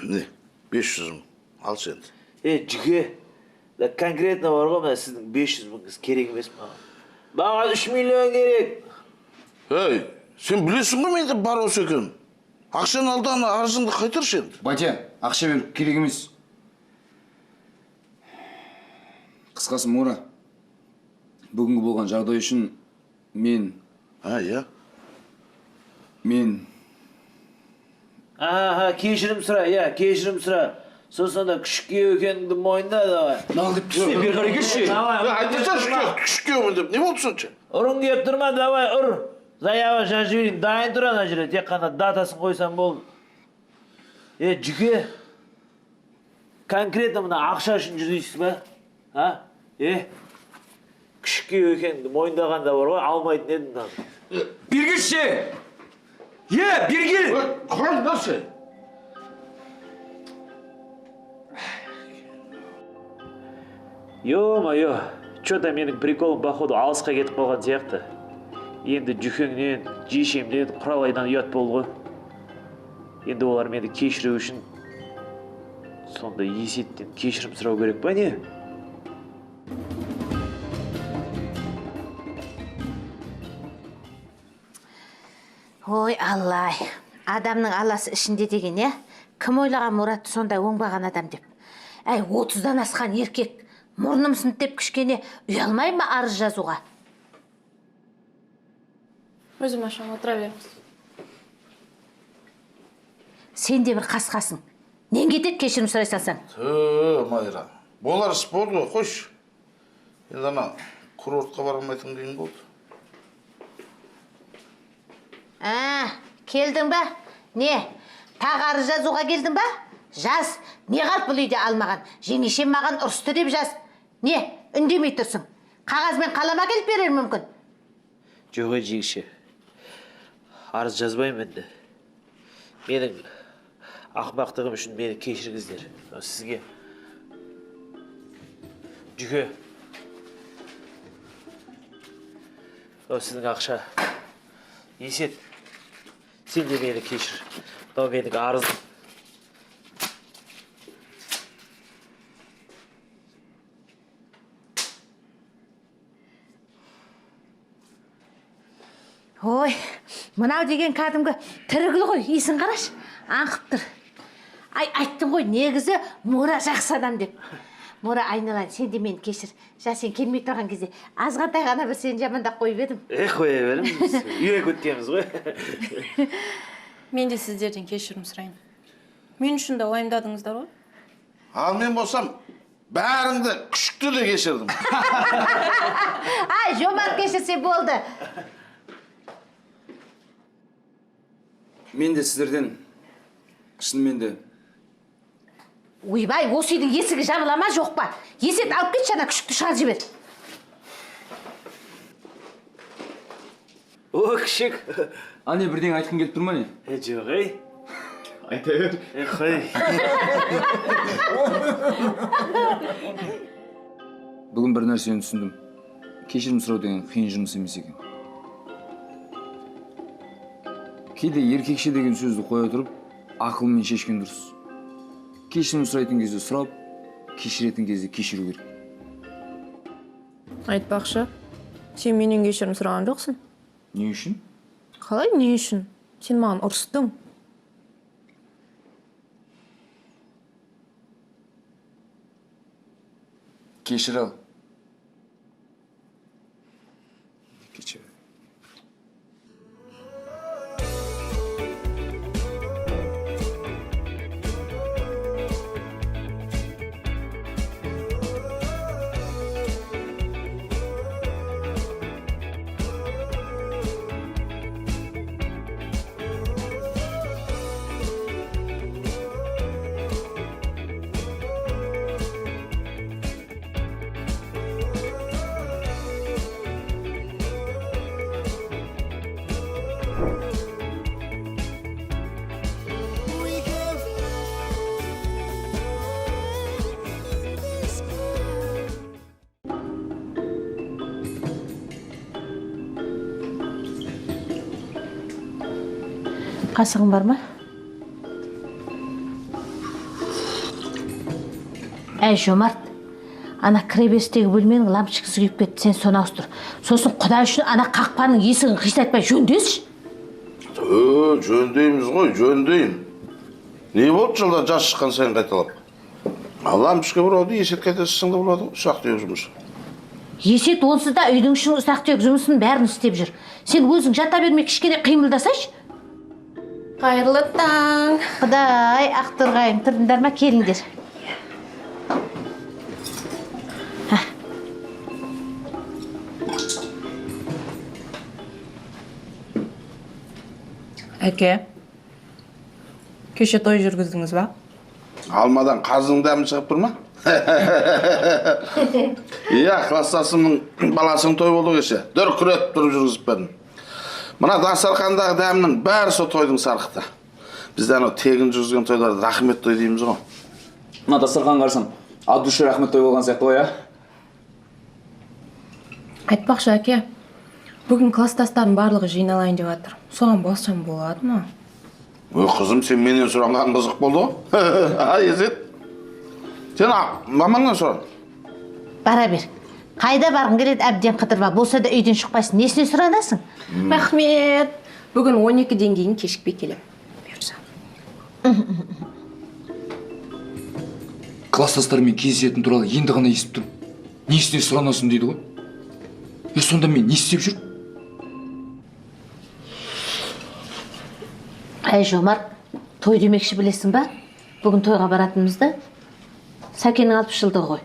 не, 500 мың, алшы енді. Жүге, конкретно бар ғой, сіздің 500 мыңыз керек емес маған. Маған 3 миллион керек. Ей, сен білесің ғой менде бар осы екен. Ақшаны алды, ана арызыңды қайтаршы енді. Батя, ақша беріп керек емес. Қысқасы, Мура, бүгінгі болған жағдай үшін мен... Иә? Мен... Кешірім сұра, кешірім сұра. Сосын да күшікке екеніңді мойында, давай. Нал деп түсіне, бері қарай келші. Айтырсашы, күшіккеумін деп, не болды сонша? Ұрын кеп тұрма, давай, ұр. Заява жазып жіберейін, дайын тұр ана жерде, тек қана датасын қойсам болды. Жүке, конкретно мына ақша үшін жүрдейсіз ба? Күшікке екеніңді мойындағанда бар ғой, алмайтын едім да. Бергеші! Бергел! Құран нәрсе? Ё-моё, чё-то менің приколым походу алысқа кетіп қалған сияқты. Енді Жүкеңнен, Жешемнен, Құралайдан ұят болды ғой. Енді олар мені кешіру үшін сонда Есеттен кешірім сұрау керек па не? Ой, Аллай, адамның алласы ішінде деген, кім ойлаған Мұратты сондай оңбаған адам деп. 30-дан асқан еркек, мұрным сынып деп кішкене ұялмай ма арыз жазуға? Өзім ашам, отыра беріңіз. Сен де бір қасқасың. Нен кетеді кешірім сұрай салсаң? Майра, болар іс болды ғой, қойш. Енді ана курортқа бармайтын дейін болды. Келдің ба? Не, тағы арыз жазуға келдің ба? Жаз, не қалып бұл үйде алмаған? Жеңешем маған ұрысты деп жаз. Не, үндемей тұрсың? Қағазбен қалама келіп берер мүмкін? Жоқ, жеңеше. Арыз жазбаймын енді. Менің ақымақтығым үшін мені кешіріңіздер. Сізге. Жүке. Сіздің ақша. Есет. Сен де мені кешір. Мынау менің арызым. Ой, мынау деген кәдімгі тірігіл ғой, исін қараш, аңқып тұр. Айттым ғой, негізі Мұра жақсы адам деп. Мұра, айналайын, сен де мені кешір. Сен келмей тұрған кезде азғантай ғана бір сені жамандап қойып едім. Қоя беріңіз, үйге көткеніміз ғой. Мен де сіздерден кешірім сұрайын. Мен үшін де уайымдадыңыздар ғой. Ал мен болсам, бәріңді күшікті де кешірдім. Жомарт кешірсе болды. Мен де сіздерден, шынымен де... Ойбай, осы үйдің есігі жабылама жоқ па? Есет алып кетші, ана күшікті шығарып жібер. О, күшік. Ане, бірден айтқым келіп тұр ма не? Жоқ, Айта бер. Қой. Бүгін бір нәрсені түсіндім. Кешірім сұрау деген қиын жұмыс емес екен. Кейде еркекше деген сөзді қоя тұрып, ақылмен шешкен дұрыс. Кешірім сұрайтын кезде сұрап, кешіретін кезде кешіру керек. Айтпақшы, сен менен кешірім сұраған жоқсың. Не үшін? Қалай, не үшін? Сен маған ұрыстың. Кешір ал. Кешір. қасығың бар ма? Әй, Жомарт, ана кіреберістегі бөлменің лампочкасы күйіп кетті, сен соны ауыстыр. Сосын Құдай үшін ана қақпаның есігін қисайтпай жөндесші. Жөндейміз ғой, жөндейм. Не болды жылда жас шыққан сайын қайталап? Лампочка бұрауды есет қайтасың да болады, ұсақ түйек жұмыс. Есет онсыз да үйдің ішінің ұсақ түйек жұмысын бәрін істеп жүр. Сен өзің жата бермей кішкене қимылдасайшы. Қайырлы таң. Құдай, ақтырғайым, тұрдыңдар ма, келіңдер. Әке, кеше той жүргіздіңіз ба? Алмадан қазының дәмі шығып тұр ма? Иә, класстасымның баласының той болды кеше. Дүркіретіп тұрып жүргізіп бердім. Мына дастархандағы дәмнің бәрі сол тойдың сарқыты. Бізде анау тегін жүргізген тойларды рахмет той дейміз ғой. Мына дастархан қарасам, ат дүші рахмет той болған сияқты ғой, Айтпақшы, әке, бүгін класстастардың барлығы жиналайын деп жатыр. Соған болсам болады ма? Ой, қызым, сен менен сұраған қызық болды ғой. Ай, Есет. Сен мамаңнан сұран. Бара бер. Қайда барғың келеді, әбден қыдырма. Болса да үйден шықпайсың. Несіне сұранасың? Рахмет. Бүгін 12-ден кейін кешікпей келем. Бұйырса. Класстастарымен кездесетін туралы енді ғана естіп тұрмын. Несіне сұранасың дейді ғой. Сонда мен не істеп жүр? Әй, Жомарт, той демекші білесің ба? Бүгін тойға баратынымызды Сәкеннің 60 жылдығы ғой.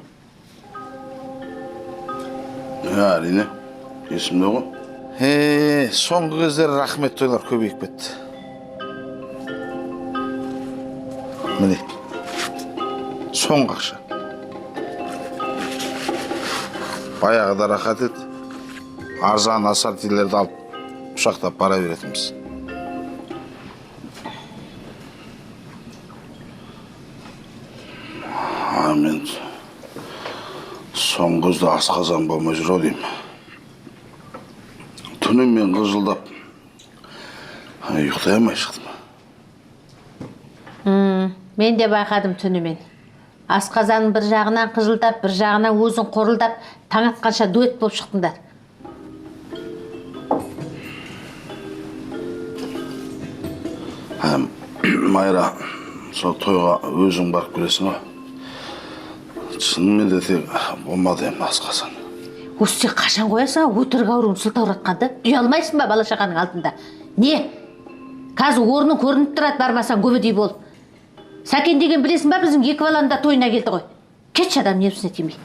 Әрине, есімде ғой. Соңғы кездері рахмет тойлар көбейіп кетті. Міне, соңғы ақша. Баяғыда рахат еді. Арзан ассортилерді алып, ұшақтап бара беретіміз. Мен соңғы көзді асқазан болмай жүр деймін. Түні мен қыжылдап, ұйықтай алмай шықтым. Мен де байқадым түнімен. Асқазанның бір жағынан қыжылдап, бір жағынан өзің қорылдап, таң атқанша дуэт болып шықтыңдар. Майра, сол тойға өзің барып келесің ғой. Шынымен де тек болмады ем асқазан. Осы сен қашан қоясың, өтірік ауруын сылтауратқанды? Ұялмайсың ба бала шағаның алдында? Не? Қазір орның көрініп тұрады, бармасаң көбедей бол. Сәкен деген білесің ба, біздің екі баланың да тойына келді ғой. Кетші адам нервісіне тимей.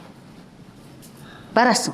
Барасың.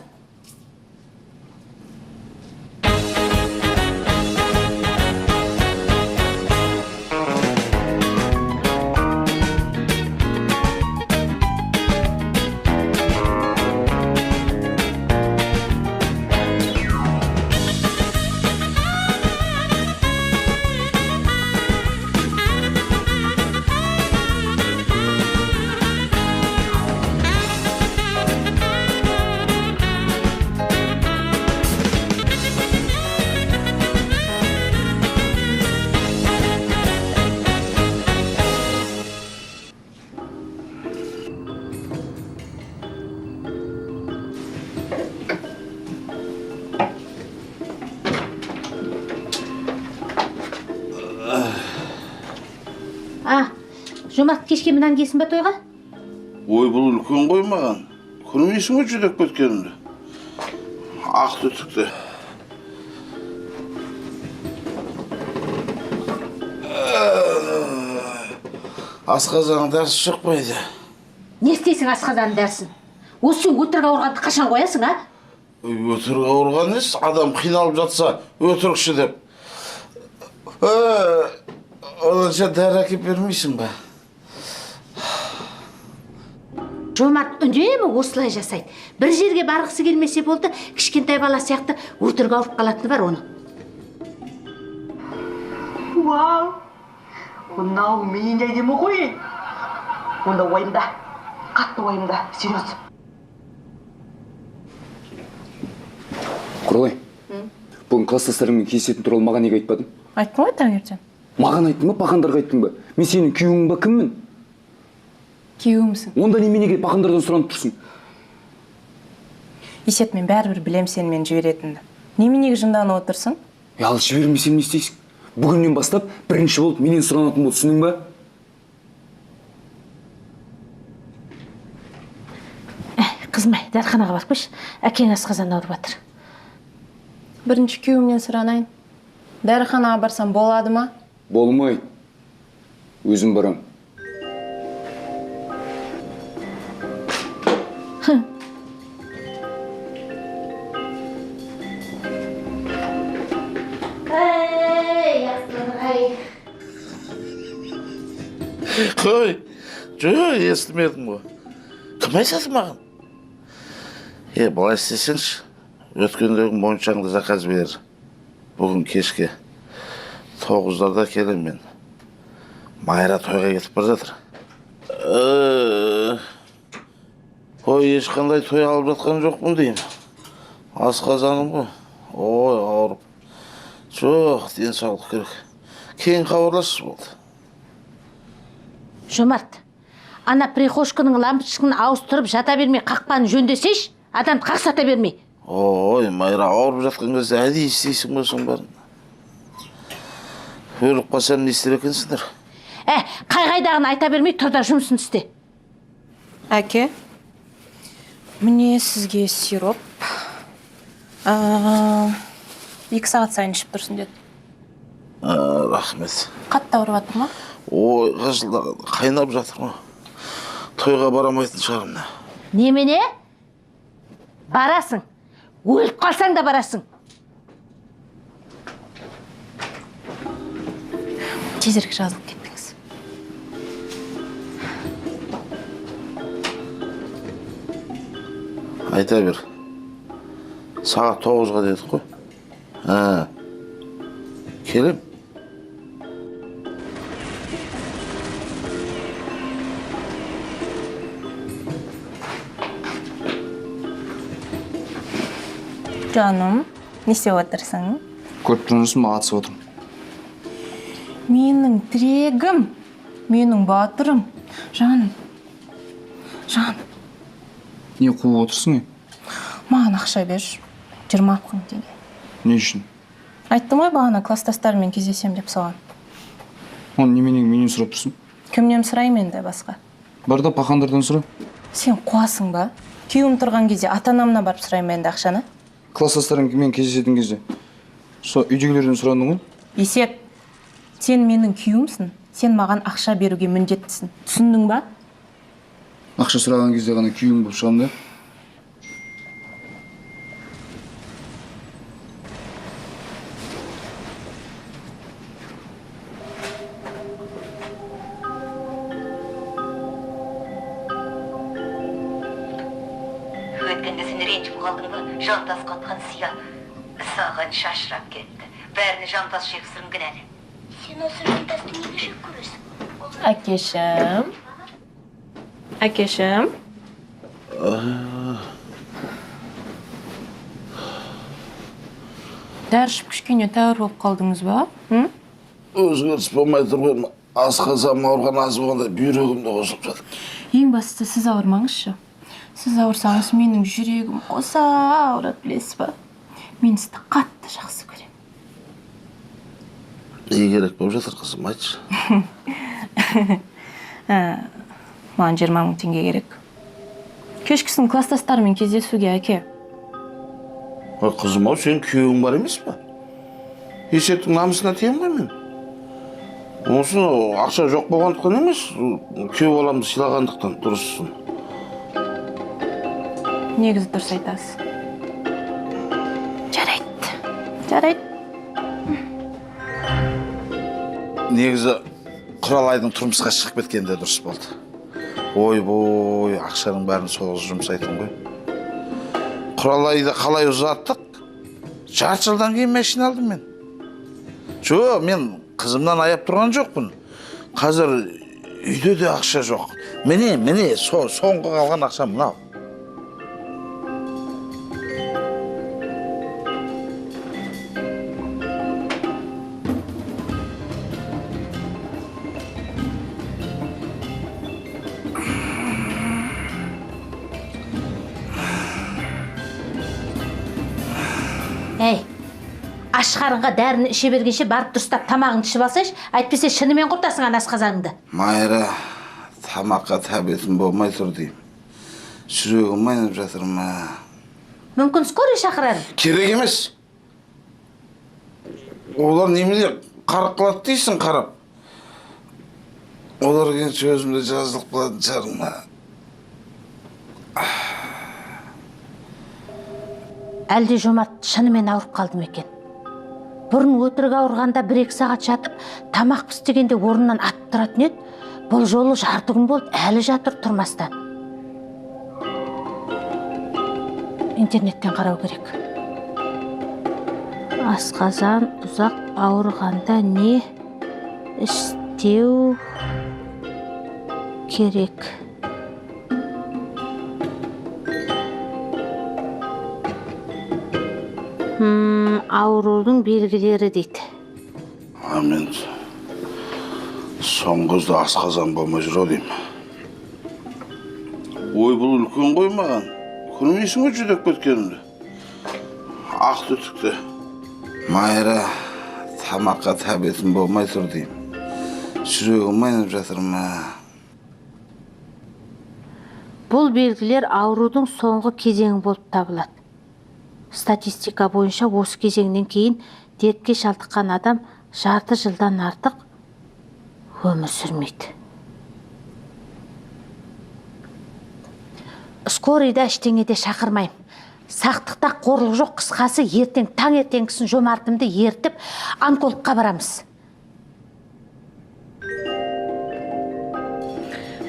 Жомарт, кешке мынан келсін ба тойға? Ой, бұл үлкен ғой маған. Көрмейсің ғой жүдеп кеткенімді. Ақ түтікті. Асқазанның дәрісі шықпайды. Не істейсің асқазанның дәрісін? Осы сен өтірік ауырғанды қашан қоясың, а? Өтірік ауырған емес, адам қиналып жатса, өтірікші деп. Оданша дәрі әкеп бермейсің ба? Жомарт үнемі осылай жасайды. Бір жерге барғысы келмесе болды, кішкентай бала сияқты өтірік ауырып қалатыны бар оның. Вау! Мынау менен де әдемі ғой. Онда ойымда, қатты ойымда, серьез. Құралай, бүгін класстастарыңмен кездесетін туралы маған неге айтпадың? Айттым ғой таңертең. Маған айттың ба, пақандарға айттың ба? Мен сенің күйеуің ба, кіммін? Күйеуімсің. Онда неменеге пақандардан сұранып тұрсың? Есет, мен бәрібір білем сен мен жіберетінді. Неменеге жынданып отырсың? Ал жібермесем не істейсің? Бүгіннен бастап бірінші болып менен сұранатын болды, түсіндің ба? Қызмай, дәріханаға барып қойшы. Әкең асқазан ауырып жатыр. Бірінші күйеуімнен сұранайын. Дәріханаға барсам болады ма? Болмайды. Өзім барам. Қой, жоқ, естімедім ғой. Кім айтады маған? Былай істесеңші, өткендегі моншаңды заказ бер. Бүгін кешке 9-дарда келем мен. Майра тойға кетіп бар жатыр. Ой, ешқандай той алып жатқан жоқпын деймін. Асқазаным ғой. Ой, ауырып. Жоқ, денсаулық керек. Кейін хабарласшы болды. Жомарт, ана прихошканың лампочкасын ауыстырып жата бермей қақпаны жөндесейші, адам қақсата бермей. Ой, Майра, ауырып жатқан кезде әдейі істейсің ба соң барын? Өліп қалсам не істер екенсіңдер? Қай-қайдағын айта бермей тұрда жұмысын істе. Әке, міне сізге сироп. 2 сағат сайын ішіп тұрсын деді. Рахмет. Қатты ауырып жатыр ма? Ой, ғажылдаған, қайнап жатыр ма? Тойға барамайтын шығарым. Немене? Барасың. Өліп қалсаң да барасың. Тезірек жазылып кеттіңіз. Айта бер. Сағат 9-ға дедік қой. Келем. Жаным, не істеп отырсың? Көріп тұрмысың, атысып отырмын. Менің тірегім, менің батырым. Жаным. Не қуып отырсың? Маған ақша берші. 20 000 теңге. Не үшін? Айттым ғой бағана класстастарыммен кездесем деп соған. Оны неменеге менен сұрап тұрсың? Кімнен сұраймын енді басқа? Бар да пақандардан сұра. Сен қуасың ба? Күйеуім тұрған кезде ата-анамна барып сұраймын енді ақшаны. Класстастарыңмен кездесетін кезде үйдегілерден сұрандың ғой? Есет, сен менің күйеуімсің. Сен маған ақша беруге міндеттісің. Түсіндің ба? Ақша сұраған кезде ғана күйеуің болып шығамын да. Өткенде сен ренжіп қалдың ба? Жантас қатқан сия саған шашырап кетті. Бәріне жантас жексірін кінәлі. Сен осы жантасты неге жек көресің? Әкешім. Дәрішіп кішкене тәуір болып қалдыңыз ба? Өзгеріс болмай тұр ғой. Асқазаным ауырған аз болғанда бүйрегімді қосылып жатыр. Ең бастысы сіз ауырмаңызшы. Сіз ауырсаңыз менің жүрегім қоса ауырады, білесіз ба? Мен сізді қатты жақсы көрем. Не керек болып жатыр, қызым, айтшы. Маған 20 000 теңге керек. Кешкісін класстастарымен кездесуге, әке. Қызым-ау, сен күйеуің бар емес па? Есеттің намысына тием ғой мен. Осы ақша жоқ болғандықтан емес, күйеу баламды сыйлағандықтан дұрысын. Негізі дұрыс айтасыз. Жарайды. Негізі Құралайдың тұрмысқа шығып кеткенде дұрыс болды. Ой-бой, ақшаның бәрін соғыз жұмсайтын ғой. Құралайды қалай ұзаттық? Жарты жылдан кейін машина алдым мен. Жоқ, мен қызымнан аяп тұрған жоқпын. Қазір үйде де ақша жоқ. Міне, соңғы қалған ақша мынау. аш қарынға дәріні іше бергенше барып дұрыстап тамағыңды ішіп алсайшы, әйтпесе шынымен құртасың ана асқазаныңды. Майра, тамаққа тәбетім болмай тұр деймін. Жүрегім айнып жатыр ма? Мүмкін скорый шақырар. Керек емес. Олар немене қарық қылады дейсің қарап. Олар кенше өзімде жазылып қалатын шығарың ма? Әлде Жомарт шынымен ауырып қалды ма екен? Бұрын өтірік ауырғанда 1-2 сағат жатып, тамақ пістегенде орнынан атып тұратын еді. Бұл жолы жарты күн болды, әлі жатыр тұрмастан. Интернеттен қарау керек. Асқазан ұзақ ауырғанда не істеу керек? Аурудың белгілері дейді. Мен соңғы көзді асқазан болмай жүр деймін. Ой, бұл үлкен ғой маған. Көрмейсің ғой жүдеп кеткенімді. Ақ түтікті. Майра, тамаққа тәбетім болмай тұр деймін. Жүрегім айнып жатыр ма? Бұл белгілер аурудың соңғы кезеңі болып табылады. Статистика бойынша осы кезеңнен кейін дертке шалдыққан адам жарты жылдан артық өмір сүрмейді. Скорыйда ештеңеде шақырмайым. Сақтықта қорлық жоқ, қысқасы ертең таңертеңгісін Жомартымды ертіп онкологқа барамыз.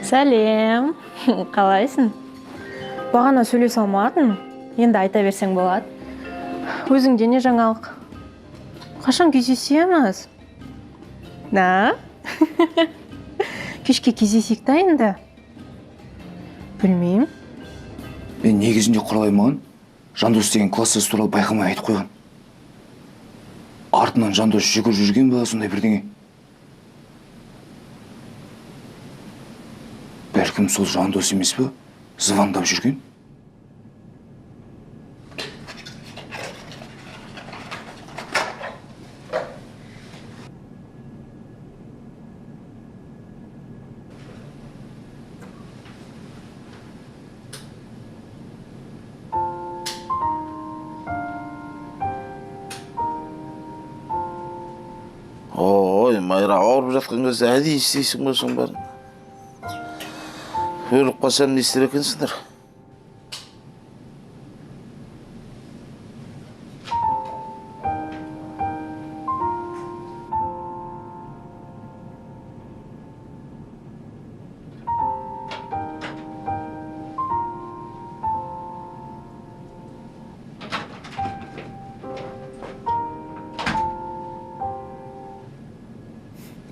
Сәлем, қалайсың? Бағана сөйлесе алмадың, енді айта берсең болады. Өзіңде не жаңалық? Қашан кездесеміз? На? Кешке кездесейік та енді? Білмеймін. Мен негізінде құралай маған Жандос деген класстас туралы байқамай айтып қойған. Артынан Жандос жүгір жүрген ба, сондай бірдеңе. Бәлкім сол Жандос емес пе? Звондап жүрген. Ой, Майра, ауырып жатқан кезде әдейі істейсің ба соң барын? Өліп қалсам не істер екенсіңдер?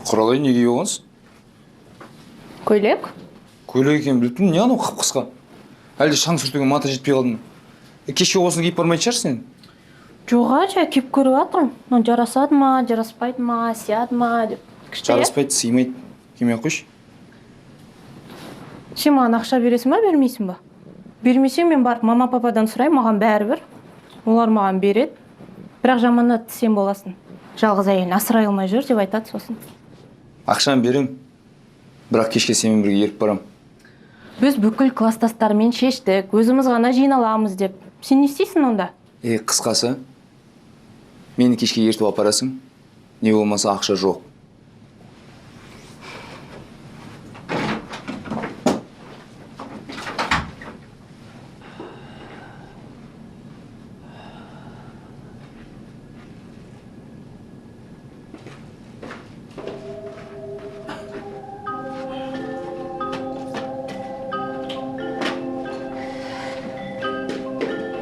Құралай неге оғансыз? Көйлек? Көйлек екен біліп тұрмын, не анау қып-қысқа? Әлде шаң сүртуге мата жетпей қалдың? Кешке осыны киіп бармайтын шығарсың сен? Жоға, жай киіп көріп жатырмын. Жарасады ма, жараспайды ма, сияды ма деп. Жараспайды, сыймайды. Киме қойшы. Сен маған ақша бересің ба, бермейсің ба? Бермесең мен барып мама-пападан сұрайым, маған бәрібір. Олар маған береді. Бірақ жаманат сен боласың. Жалғыз әйелін асырай алмай жүр деп айтады сосын. Ақшаны берем. Бірақ кешке сенімен бірге еріп барам. Біз бүкіл класстастармен шештік, өзіміз ғана жиналамыз деп. Сен не істейсің онда? Қысқасы, мені кешке ертіп апарасың, не болмаса ақша жоқ.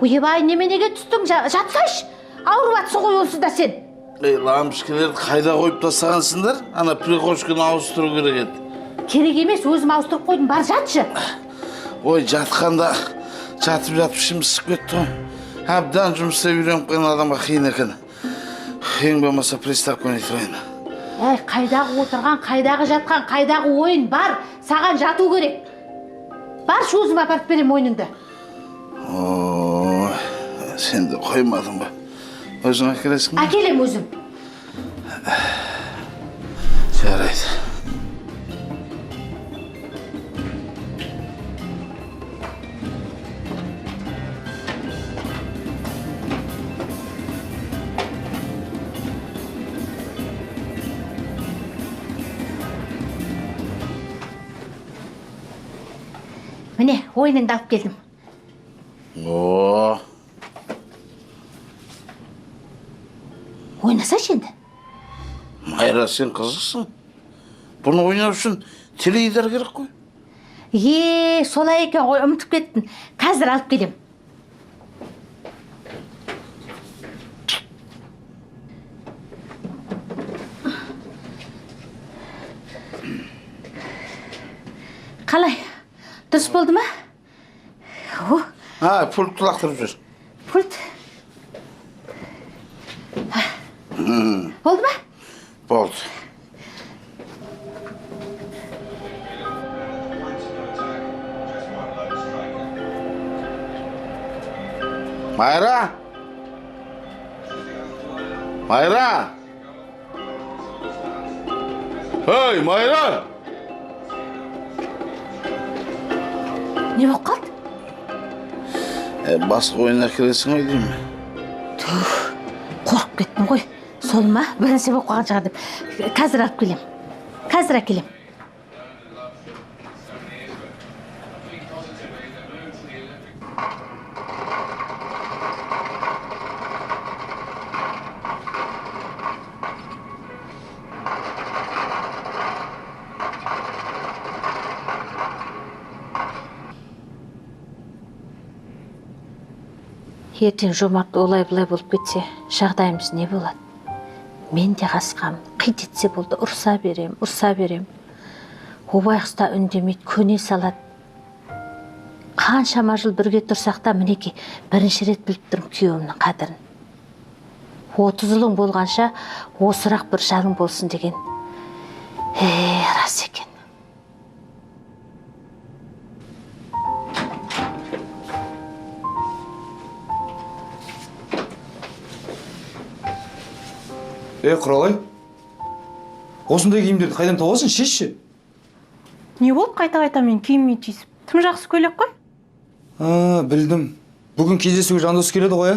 Ойбай, неменеге түстің? Жатсайшы. Ауырып атсың ғой онсыз да сен. Лампочкалерді қайда қойып тастағансыңдар? Ана приходьканы ауыстыру керек еді. Керек емес, өзім ауыстырып қойдым, бар жатшы. Ой, жатқанда жатып ішім ысып кетті ғой. Әбден жұмыста үйреніп қойған адамға қиын екен. Ең болмаса приставканы айтайын. Қайдағы отырған, қайдағы жатқан, қайдағы ойын бар. Саған жату керек. Баршы өзім апарып берем ойыныңды. Ой, сен де қоймадың ба? Өзің әкелесің бе? Әкелем өзім. Жарайды. Міне, ойыныңды алып келдім. О, Ойнасашы енді. Майра, сен қызықсың. Бұны ойнау үшін теледидар керек қой. Солай екен ғой, ұмытып кеттім. Қазір алып келем. Қалай? Дұрыс болды ма? Пультты лақтырып жүр. Пульт. Болды ма? Болды. Майра! Майра! Ей, Майра! Не болып қалды? Басқа ойын әкелесің ой деймін. Қорқып кеттім ғой. Сол ма? Бірінші болып қалған шығар деп. Қазір алып келем. Қазір әкелем. Ертең Жомарт олай-бұлай болып кетсе, жағдайымыз не болады? Мен де қасқам, қит етсе болды, ұрса берем. Обайқыста үндемейді, көне салады. Қаншама жыл бірге тұрсақ та, мінеки, бірінші рет біліп тұрмын күйеуімнің қадірін. 30 жылың болғанша, осырақ бір жарың болсын деген. Рас екен. Құралай, осындай киімдерді қайдан табасың, шешші? Не болып қайта-қайта мен киіммен тиісіп? Тым жақсы көйлек қой. Білдім. Бүгін кездесуге Жандос келеді ғой,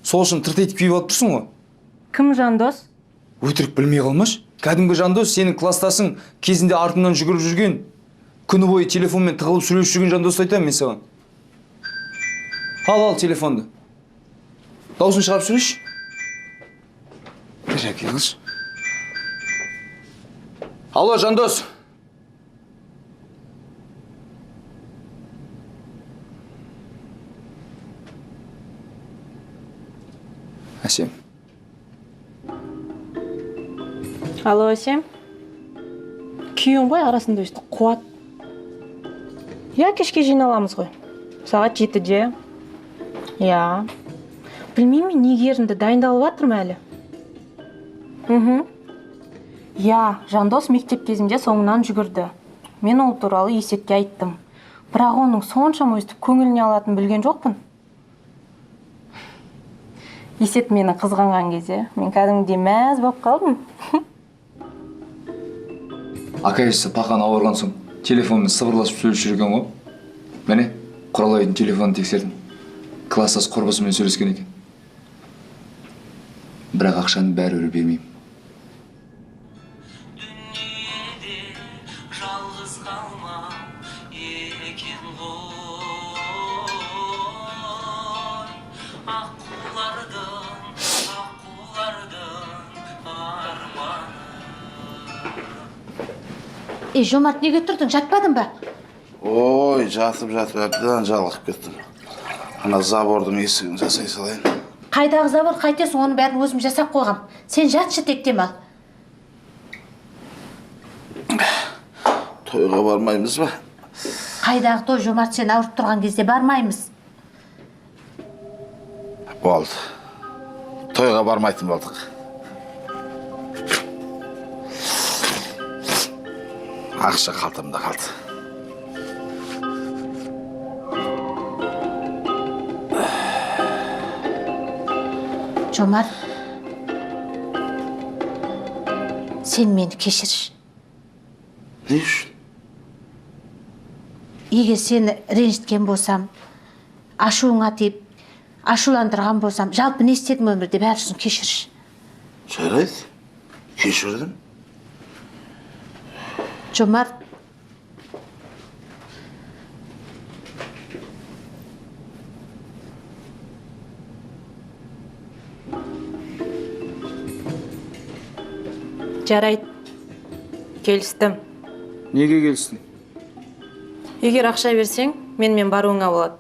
сол үшін тыртайтып киіп алып тұрсың ғой. Кім Жандос? Өтірік білмей қалмаш. Кәдімгі Жандос, сенің кластасың кезінде артынан жүгіріп жүрген, күні бойы телефонмен тығылып сөйлесіп жүрген Жандосты айтамын мен саған. Ал телефонды. Даусын шығарып сөйлеші. Жәке қыз. Алло, Жандос. Әсем. Алло, Әсем. Күйеуің ғой, арасында өсті қуат. Кешке жиналамыз ғой. Сағат 7-де. Білмеймін, неге ерінді дайындалып жатырмын әлі. Жандос мектеп кезінде соңынан жүгірді. Мен ол туралы Есетке айттым. Бірақ оның соншама өстіп көңіліне алатын білген жоқпын. Есет мені қызғанған кезде, мен кәдімгідей мәз болып қалдым. Акайсы пақан ауырған соң телефонмен сыбырласып сөйлесіп жүрген ғой. Міне, Құралайдың телефонын тексердім. Класстас құрбысымен сөйлескен екен. Бірақ ақшаны бәрібір бермеймін. Жомарт, неге тұрдың? Жатпадың ба? Ой, жатып әбден жалығып кеттім. Ана забордың есігін жасай салайын. Қайдағы забор, қайтесің, оның бәрін өзім жасап қойғам. Сен жатшы, тектем ал. Тойға бармаймыз ба? Қайдағы той, Жомарт, сен ауырып тұрған кезде бармаймыз. Болды. Тойға бармайтын болдық. Ақша қалтамда қалды. Жомарт, сен мені кешірші. Не үшін? Егер сені ренжіткен болсам, ашуыңа тиіп, ашуландырған болсам, жалпы не істедім өмірде бәрісін кешірші. Жарайды, кешірдім. Жомарт, Жарайды. Келістім. Неге келістің? Егер ақша берсең, менімен баруыңа болады.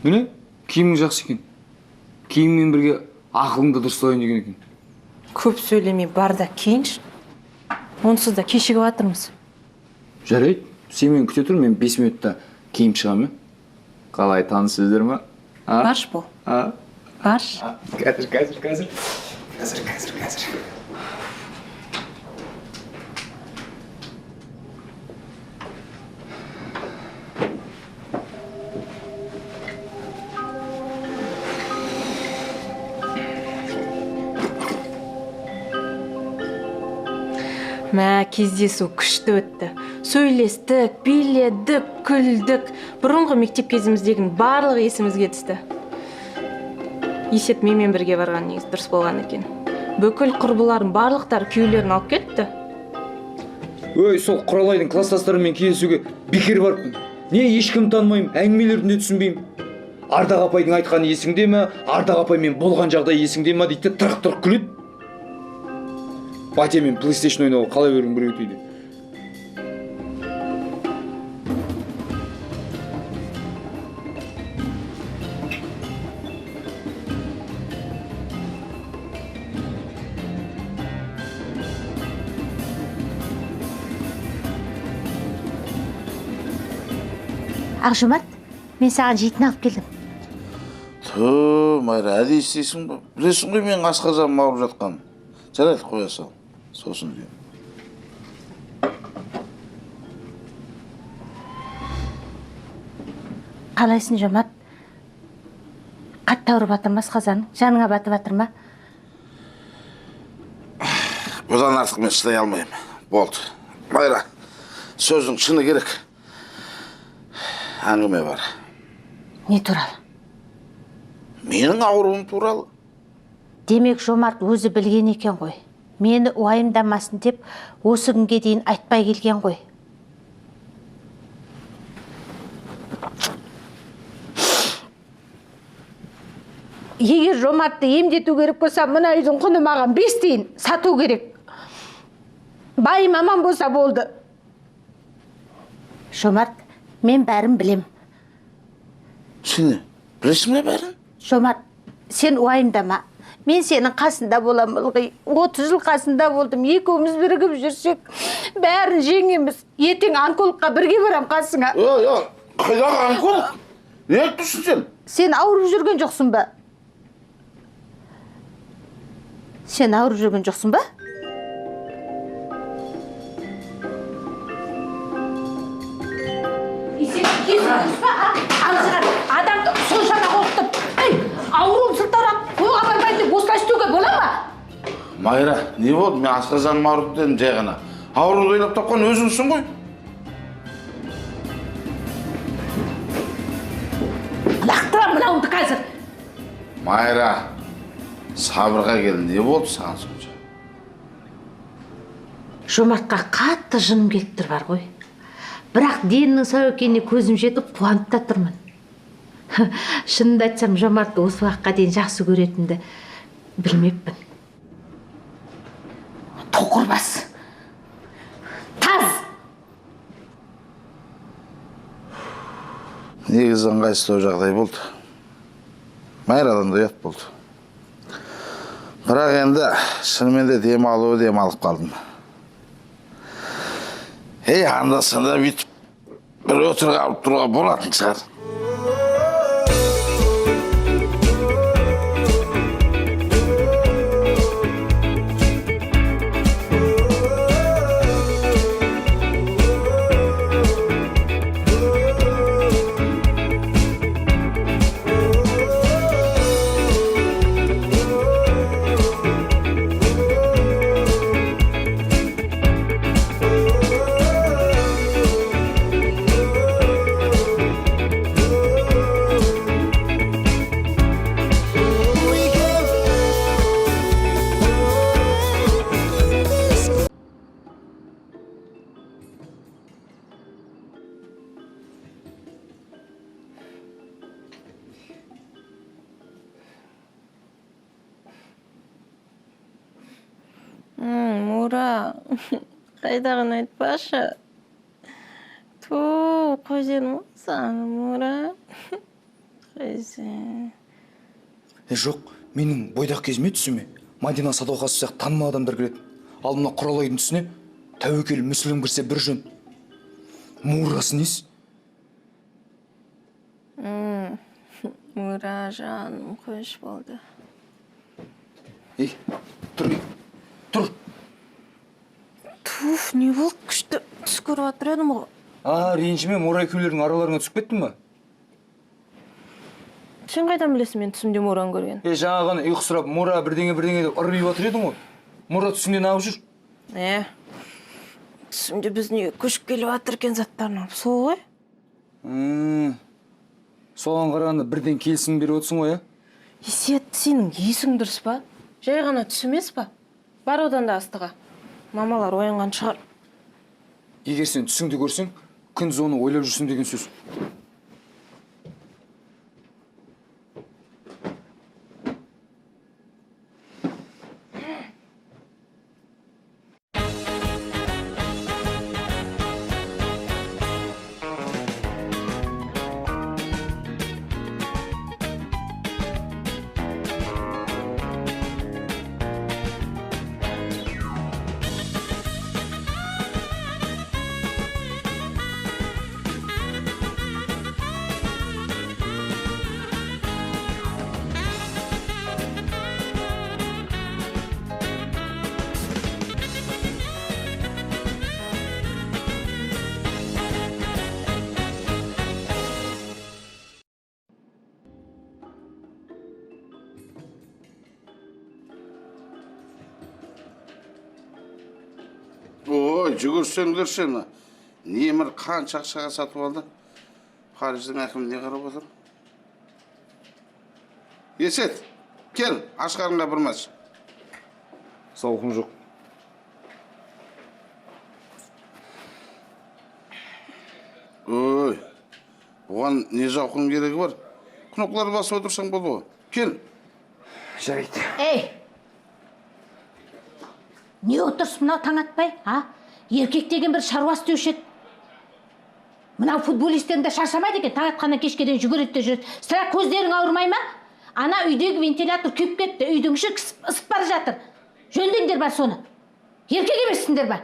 Міне, киімің жақсы екен. Киіммен бірге ақылыңды дұрыстайын деген екен. Көп сөйлемей бар да кейінші. Онсыз да кешігіп жатырмыз. Жарайды, сен мені күте тұр, мен 5 минутта киім шығамын. Қалай, танысыздар ма? Барш бол. Барш. Қазір. Мә, кездесу күшті өтті. Сөйлестік, биледік, күлдік. Бұрынғы мектеп кезіміздегінің барлығы есімізге түсті. Есет менімен бірге барған негіз дұрыс болған екен. Бүкіл құрбыларын барлықтар күйеулерін алып кетті. Өй, сол Құралайдың класстастарымен кездесуге бекер барыппын. Не, ешкім танымаймын, әңгімелерін де түсінбеймін. Ардақ апайдың айтқаны есіңде ме? Ардақ апаймен болған жағдай есіңде ме дейді, тырқ-тырқ күледі. Батямен PlayStation ойнауға қалай беруін біреу дейді. Ақжомарт, мен саған жейтін алып келдім. Майра, әдейі істейсің ба? Білесің ғой мен асқазаным ауырып жатқан. Жарайды, қоя сал. Сосын деймін. Қалайсың, Жомарт? Қатты ауырып жатыр ма асқазаның? Жаныңа батып жатыр ма? Бұдан артық мен шыдай алмаймын. Болды. Майра, сөздің шыны керек. Әңгіме бар. Не туралы? Менің ауруым туралы. Демек, Жомарт өзі білген екен ғой. Мені уайымдамасын деп, осы күнге дейін айтпай келген ғой. Егер Жомартты емдету керек болса, мына үйдің құны маған 5 тиын сату керек. Байым аман болса болды. Жомарт, мен бәрін білем. Сені, білесің бе бәрін? Жомарт, сен уайымдама. Мен сенің қасында болам ылғи. 30 жыл қасында болдым. Екеуміз бірігіп жүрсек, бәрін жеңеміз. Ертең онкологқа бірге барам қасыңа. Қайдағы онколог? Не айтырсың сен? Сен ауырып жүрген жоқсың ба? Сен ауырып жүрген жоқсың ба? Адамды соншама қорқытып, ауруын сылтарап, қойға бармайды деп осылай істеуге бола ма? Майра, не болды? Мен асқазаным ауырып дедім жай ғана. Ауруды ойлап тапқан өзіңсің ғой. Лақтырам мынауыңды қазір. Майра, сабырға кел, не болды саған сонша? Жомартқа қатты жыным келіп тұр бар ғой. Бірақ денінің сау екеніне көзім жетіп қуанып та тұрмын. Шынымды айтсам, Жомартты осы уақытқа дейін жақсы көретінді білмеппін. Тоқырбас. Таз! Негізі ыңғайсыздау жағдай болды. Майрадан да ұят болды. Бірақ енді шынымен де демалып қалдым. Анда-санда бүйтіп бір өтірік алып тұруға болатын шығар. Қайдағын айтпашы. Ту, қой сенің саны Мура. Қой сен. Жоқ, менің бойдақ кезіме түсіме Мадина Садуақасов сияқты танымал адамдар кіреді. Ал мына Құралайдың түсіне Тәуекел Мүсілім кірсе бір жөн. Мурасы несі? Мура жаным қош болды. Ей, тұр, тұр. Туф, не болды? Күшті түс көріп жатыр едім ғой. Ренжіме Мура екеулердің араларына түсіп кеттің ба? Сен қайдан білесің мен түсімде Мураны көрген? Жаңа ғана ұйқы сұрап, Мура бірдеңе деп ырбиып жатыр едің ғой. Мура түсіңде неғып жүр? Түсімде біздің үйге көшіп келіп жатыр екен заттарын алып, сол ғой? Соған қарағанда бірден келісім беріп отырсың ғой, Есет, сенің есің дұрыс па? Жай ғана түс емес па? Бар одан да астыға. Мамалар оянған шығар. Егер сен түсіңді көрсең, күндіз оны ойлап жүрсің деген сөз. Ой, жүгірсеңдер сені. Немір қанша ақшаға сатып алды? Париждің әкімі не қарап отыр? Есет, кел, аш қарынға бір мас. Сауқым жоқ. Ой, оған не жауқын керегі бар? Күноқлар басып отырсаң болды ғой. Кел. Жарайды. Ей! Не отырсың мынау таң атпай, Еркек деген бір шаруа істеуші еді. Мынау футболисттен де шаршамайды екен, таң атқаннан кешке дейін жүгіреді де жүреді. Сірә көздерің ауырмай ма? Ана үйдегі вентилятор күйіп кетті, үйдің іші ысып бара жатыр. Жөндеңдер бар соны. Еркек емессіңдер ба?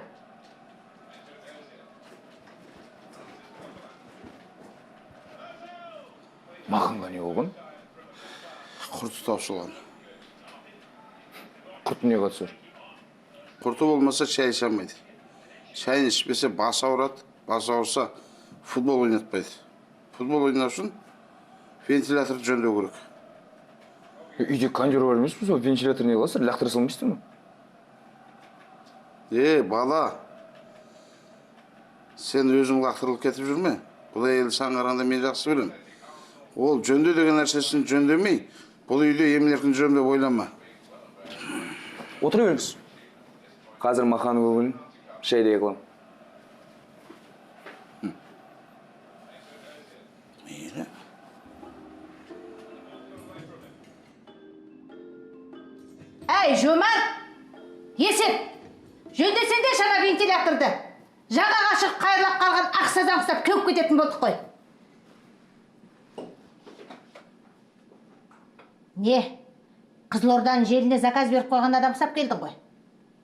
Мақынға не болған? Құрты таусылған. Құрт не қатысыр? Құрты болмаса шай ішамайды. Шайын ішпесе бас ауырады, бас ауырса футбол ойнатпайды. Футбол ойнау үшін вентилятор жөндеу керек. Үйде кондер бар емес пе, сол вентилятор не қыласыр, лақтыра салмайсың ба? Бала, сен өзің лақтырылып кетіп жүрме. Бұл әйел саған қарағанда мен жақсы білемін. Ол жөнде деген нәрсесін жөндемей, бұл үйде емін-еркін жүрем деп ойлама. Отыра беріңіз. Қазір мақаны көңілін шайдай қылам. Мейлі. Әй, Жоман! Есет! Жөндесен де шана вентиляторды. Жағаға шығып қайырлап қалған ақсазан ұстап көк кететін болдық қой. Не? Қызылорданың желіне заказ беріп қойған адам ұстап келдің ғой.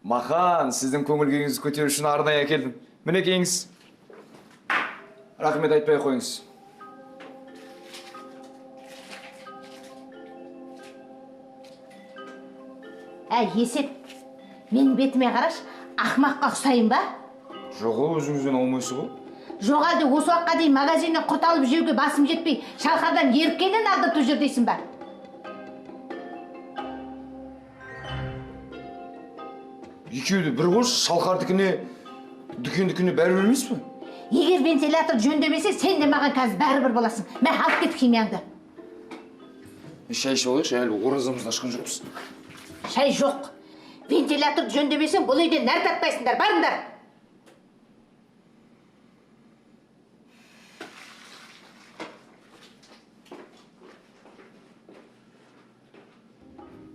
Мақан, сіздің көңіл күйіңізді көтеру үшін арнайы әкелдім. Міне келіңіз. Рахмет айтпай қойыңыз. Әй, Есет, менің бетіме қараш, ақмаққа ұқсайын ба? Жоқ, өзіңізден алмайсыз ғой. Жоқ, әлде осы уақытқа дейін магазиннен құрт алып жеуге басым жетпей, шалқардан еріккеннен алдыртып жүр дейсің ба? Екеуді бір қош, шалқардікіне, дүкендікіне бәрібір емес пе? Егер вентилятор жөндемесе, сен де маған қазір бәрібір боласың. Мә, алып кет химияңды. Шай ішіп алайықшы, әлі оразамызды ашқан жоқпыз. Шай жоқ. Вентилятор жөндемесең, бұл үйден нәр татпайсыңдар, барыңдар.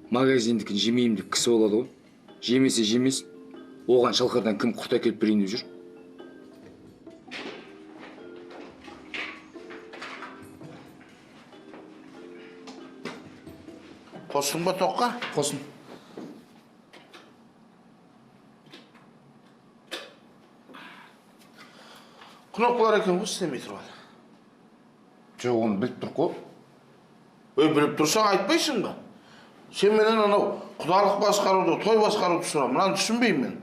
Магазиндікін жемеймін деп кісі болады ғой. Жемесе жемесін. Оған шалқардан кім құрт әкеліп берейін деп жүр? Қостың ба тоққа? Қосын. Кнопкалар екен ғой істемей тұрады. Жоқ, оны біліп тұрық қой. Біліп тұрсаң айтпайсың ба? Сен менен анау құдалық басқаруды, той басқаруды сұрам. Мынаны түсінбеймін мен.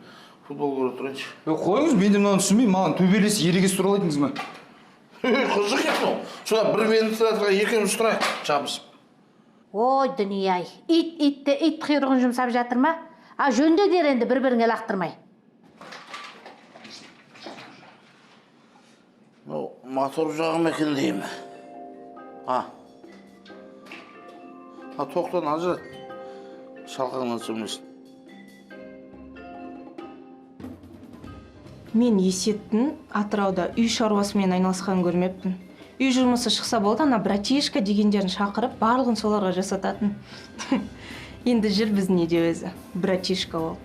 Футбол көре тұрайыншы. Қойыңыз, мен де мынаны түсінбеймін. Маған төбелес ерегес туралы айтыңыз ма? Қызық екен ол. Сода бір бені тіратыға екеуміз тұрайық, жабысып. Ой, дүние-ай. Итті ит құйрығын жұмсап жатыр ма? А жөнде дер енді бір-біріңе лақтырмай. Мотор жағым екен деймін. Тоқтан ажырат. Шалқаңнан сөрмесін. Мен Есеттің Атырауда үй шаруасымен айналысқан көрмеппін. Үй жұмысы шықса болды, ана братишка дегендерін шақырып, барлығын соларға жасататын. Енді жүр біздің үйде өзі. Братишка ол.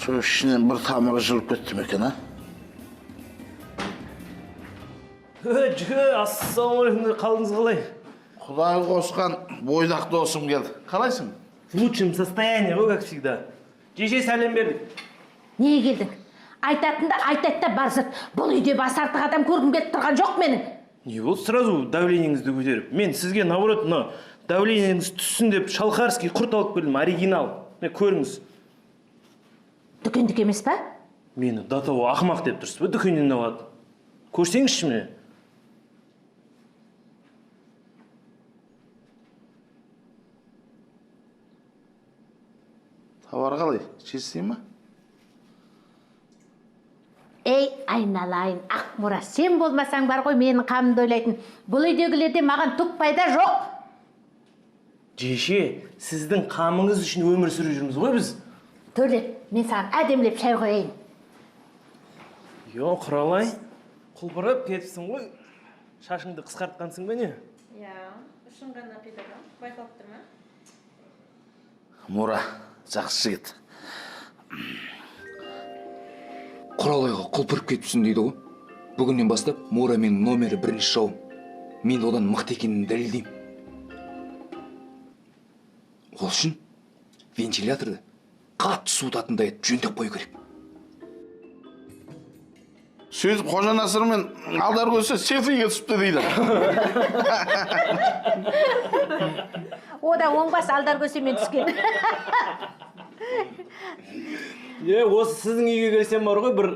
Сол ішінен бір тамыры жылып кетті ме екен, а? Ассалаумағалейкум, қалдыңыз қалай? Құдай қосқан бойдақ досым келді. Қалайсың? В лучшем состоянии, ғой, как всегда. Жеше сәлем бердік. Не келдің? Айтатында айтатта барсып, бұл үйде бас артық адам көргім келіп тұрған жоқ менің. Не болды сразу давлениеңізді көтеріп? Мен сізге наоборот, давлениеңіз түссін деп шалқарский құрт алып келдім, оригинал. Көріңіз. Дүкендік емес па? Мені до того ақымақ деп тұрсыз ба, дүкеннен алады. Көрсеңізші мені. Товар қалай? Честей ма? Ей, айналайын, Ақмұра, сен болмасаң бар ғой менің қамымды ойлайтын. Бұл үйдегілерде маған түк пайда жоқ. Жеше, сіздің қамыңыз үшін өмір сүріп жүрміз ғой біз. Төрлет, мен саған әдемілеп шай қояйын. Йо, құралай, құлпырып кетіпсің ғой. Шашыңды қысқартқансың ба не? Үшін ғана қидағам, байқалып тұр ма? Мұра, жақсы жігіт. Құралайға құлпырып кетіпсің дейді ғой. Бүгіннен бастап Мура менің номері бірінші жауым. Мен одан мықты екенін дәлелдеймін. Ол үшін вентиляторды қатты суытатындай етіп жөндеп қою керек. Сөйтіп Қожа Насыр мен алдар көзсе сефриге түсіпті дейді. Ода оңбас алдар көсемен түскен. Осы сіздің үйге келсем бар ғой, бір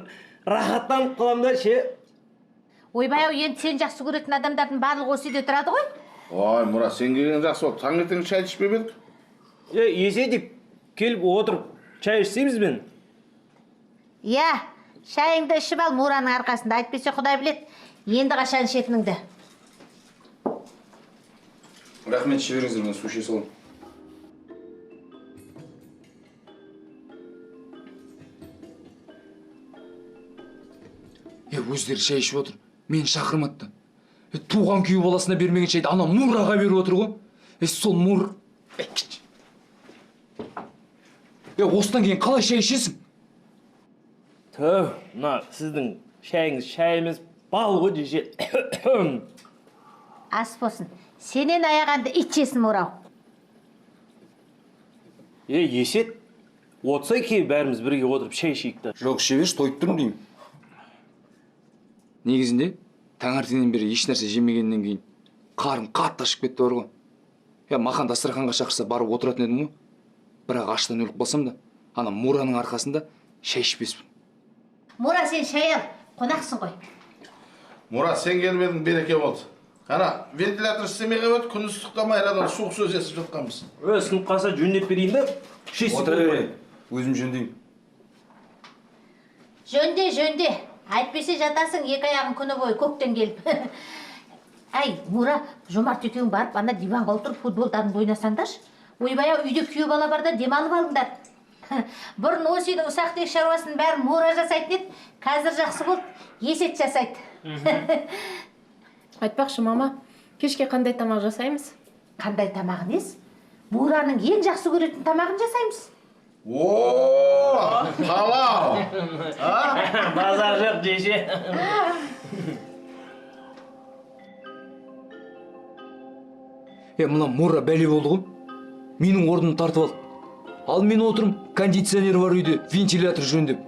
рахаттанып қалам да, ше. Ойбай-ау, енді сен жақсы көретін адамдардың барлығы осы үйде тұрады ғой? Ой, Мұра, сен келген жақсы болды. Таңертең шай ішпеп едік? Есетіп, келіп отырып, шай ішсеміз бен? Иә, шайыңды ішіп ал Мұраның арқасында, айтпесе Құдай білет, енді қашан ішетініңді. Рахмет, шеберіңіздер, мен су іше салам. Өздері шай ішіп отыр. Мені шақырмады. Туған күйеу баласына бермеген шайды ана Мураға беріп отыр ғой. Сол Мур... Осыдан кейін қалай шай ішесің? Сіздің шайыңыз шай емес, бал ғой деше. Ас болсын. Сенен аяғанды итчесін Мурау. Есет, отсай кей бәріміз бірге отырып шай ішейік та. Жоқ, шебеш, тойып тұрмын деймін. Негізінде, таңертеңнен бері еш нәрсе жемегеннен кейін қарым қатты ашып кетті бар ғой. Мақан дастарханға шақырса барып отыратын едім ғой. Бірақ аштан өліп қалсам да, ана Мураның арқасында шай ішпеспін. Мура, сен шай ал, қонақсың ғой. Мұра, сен келіп едің, береке болды. Ана, вентилятор істемей қойып еді, күн ыстықтамай арадан суық сөз естіп жатқанбыз. Сынып қалса жөндеп берейін да, өзім жөндеймін. Жөнде. Айтпесе жатасың екі аяғын күні бойы көктен келіп. Әй, Мура, Жомарт екеуің барып, ана диванға отырып футболдарын ойнасаңдаршы. Ойбай-ау, үйде күйеу бала барда демалып алыңдар. Бұрын осы үйдің ұсақ-түйек шаруасын бәрін Мура жасайтын еді, қазір жақсы болды, Есет жасайды. Айтпақшы, мама, кешке қандай тамақ жасаймыз? Қандай тамағын ес? Мураның ең жақсы көретін тамағын жасаймыз. О, халал. Базар жоқ жеше. Мына Мура бәле болды ғой. Менің орнымды тартып алды. Ал мен отырым, кондиционер бар үйде, вентилятор жөндеп.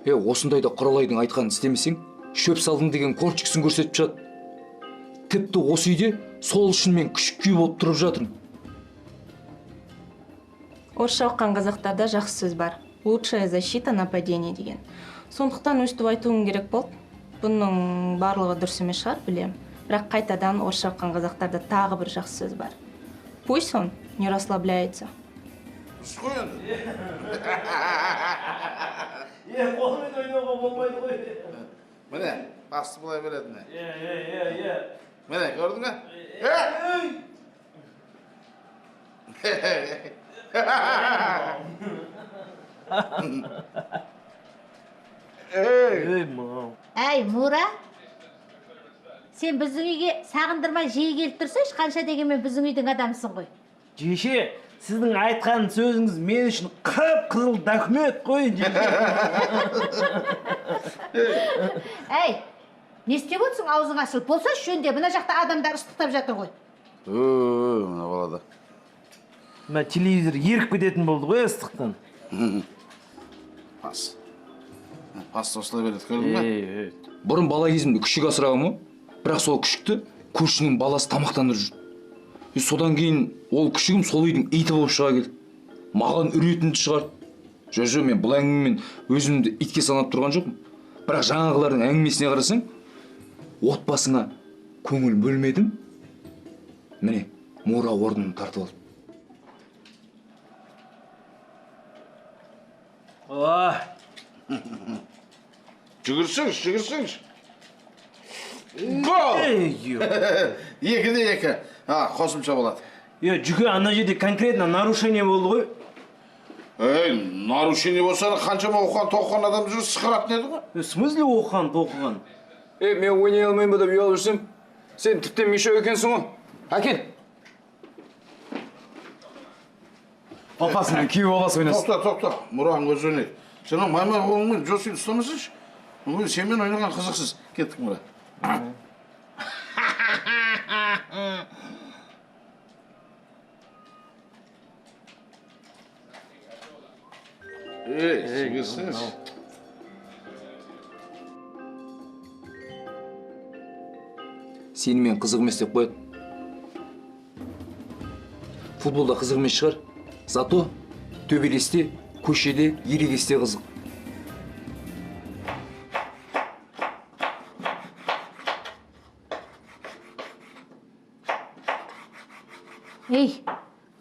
Осындайда Құралайдың айтқанын істемесең, шөп салдың деген корчиксін көрсетіп жатыр. Тіпті осы үйде сол үшін мен күшік күй болып тұрып жатырмын. Орысша оқыған қазақтарда жақсы сөз бар. Лучшая защита нападение деген. Сондықтан өстіп айтуым керек болды. Бұның барлығы дұрыс емес шығар, білем. Бірақ қайтадан орысша оқыған қазақтарда тағы бір жақсы сөз бар. Пусть он не расслабляется. Қолмен ойнауға болмайды ғой. Міне, басты бұлай береді міне. Міне, көрдің бе? Әй, Мура, сен біздің үйге сағындырмай жиі келіп тұрсайшы, қанша дегенмен біздің үйдің адамысың ғой. Жеше, сіздің айтқан сөзіңіз мен үшін қып-қызыл документ қой. Әй, не істеп отырсың аузың ашылып? Болса жөнде, мына жақта адамдар ыстықтап жатыр ғой. Мына балада. Мына телевизор еріп кететін болды ғой ыстықтан. Пасты осылай береді, көрдің бе? Бұрын бала кезімде күшік асырағым ғой. Бірақ сол күшікті көршінің баласы тамақтандырып жүрді. Содан кейін ол күшігім сол үйдің иті болып шыға келді. Маған үретінді шығарды. Жо, мен бұл әңгімемен өзімді итке санап тұрған жоқпын. Бірақ жаңағылардың әңгімесіне қарасаң, отбасыңа көңіл бөлмедім. Міне, Мура орнын тартып алды. Жүгірсіңіз. Гол! Екіде екі. Қосымша болады. Жүгі ана жерде конкретно нарушение болды ғой. Нарушение болса қаншама оқыған-тоқыған адам жүріп сықыратын еді ғой. В смысле оқыған-тоқыған? Мен ойнай алмайын ба деп ұялып жүрсем, сен тіптен Миша екенсің ғой. Әкел. Папасымен күйеу баласы ойнасың. Тоқта. Мұраның өзі ойнайды. Сен маймай қолыңмен Жосиды ұстамасыншы. Сенмен ойнаған қызықсыз. Кеттік, Мұра. Сіңірсіңіз. Сенімен қызық емес деп қояды. Футболда қызық емес шығар. Зато төбелесте, көшеде, ерегесте қызық. Ей,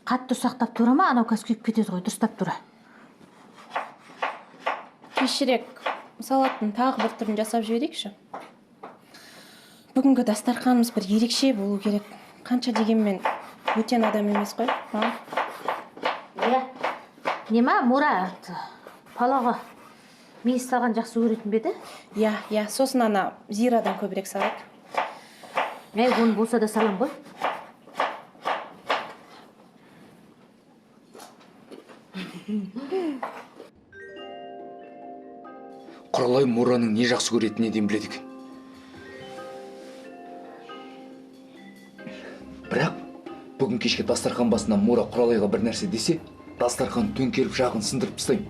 қатты ұсақтап тұра ма? Анау кәс күйіп кетеді ғой, дұрыстап тұра. Кешірек, салаттың тағы бір түрін жасап жіберейікші. Бүгінгі дастарханымыз бір ерекше болу керек. Қанша дегенмен бөтен адам емес қой. Нема, Мура, палауға мейіз салған жақсы көретін беді? Сосын ана зирадан көбірек салайық. Оны болса да салам ғой. Құралай Мураның не жақсы көретініне дейін біледі екен. Бірақ бүгін кешке дастархан басында Мура Құралайға бір нәрсе десе, дастархан төңкеріп жағын сындырып тастаймын.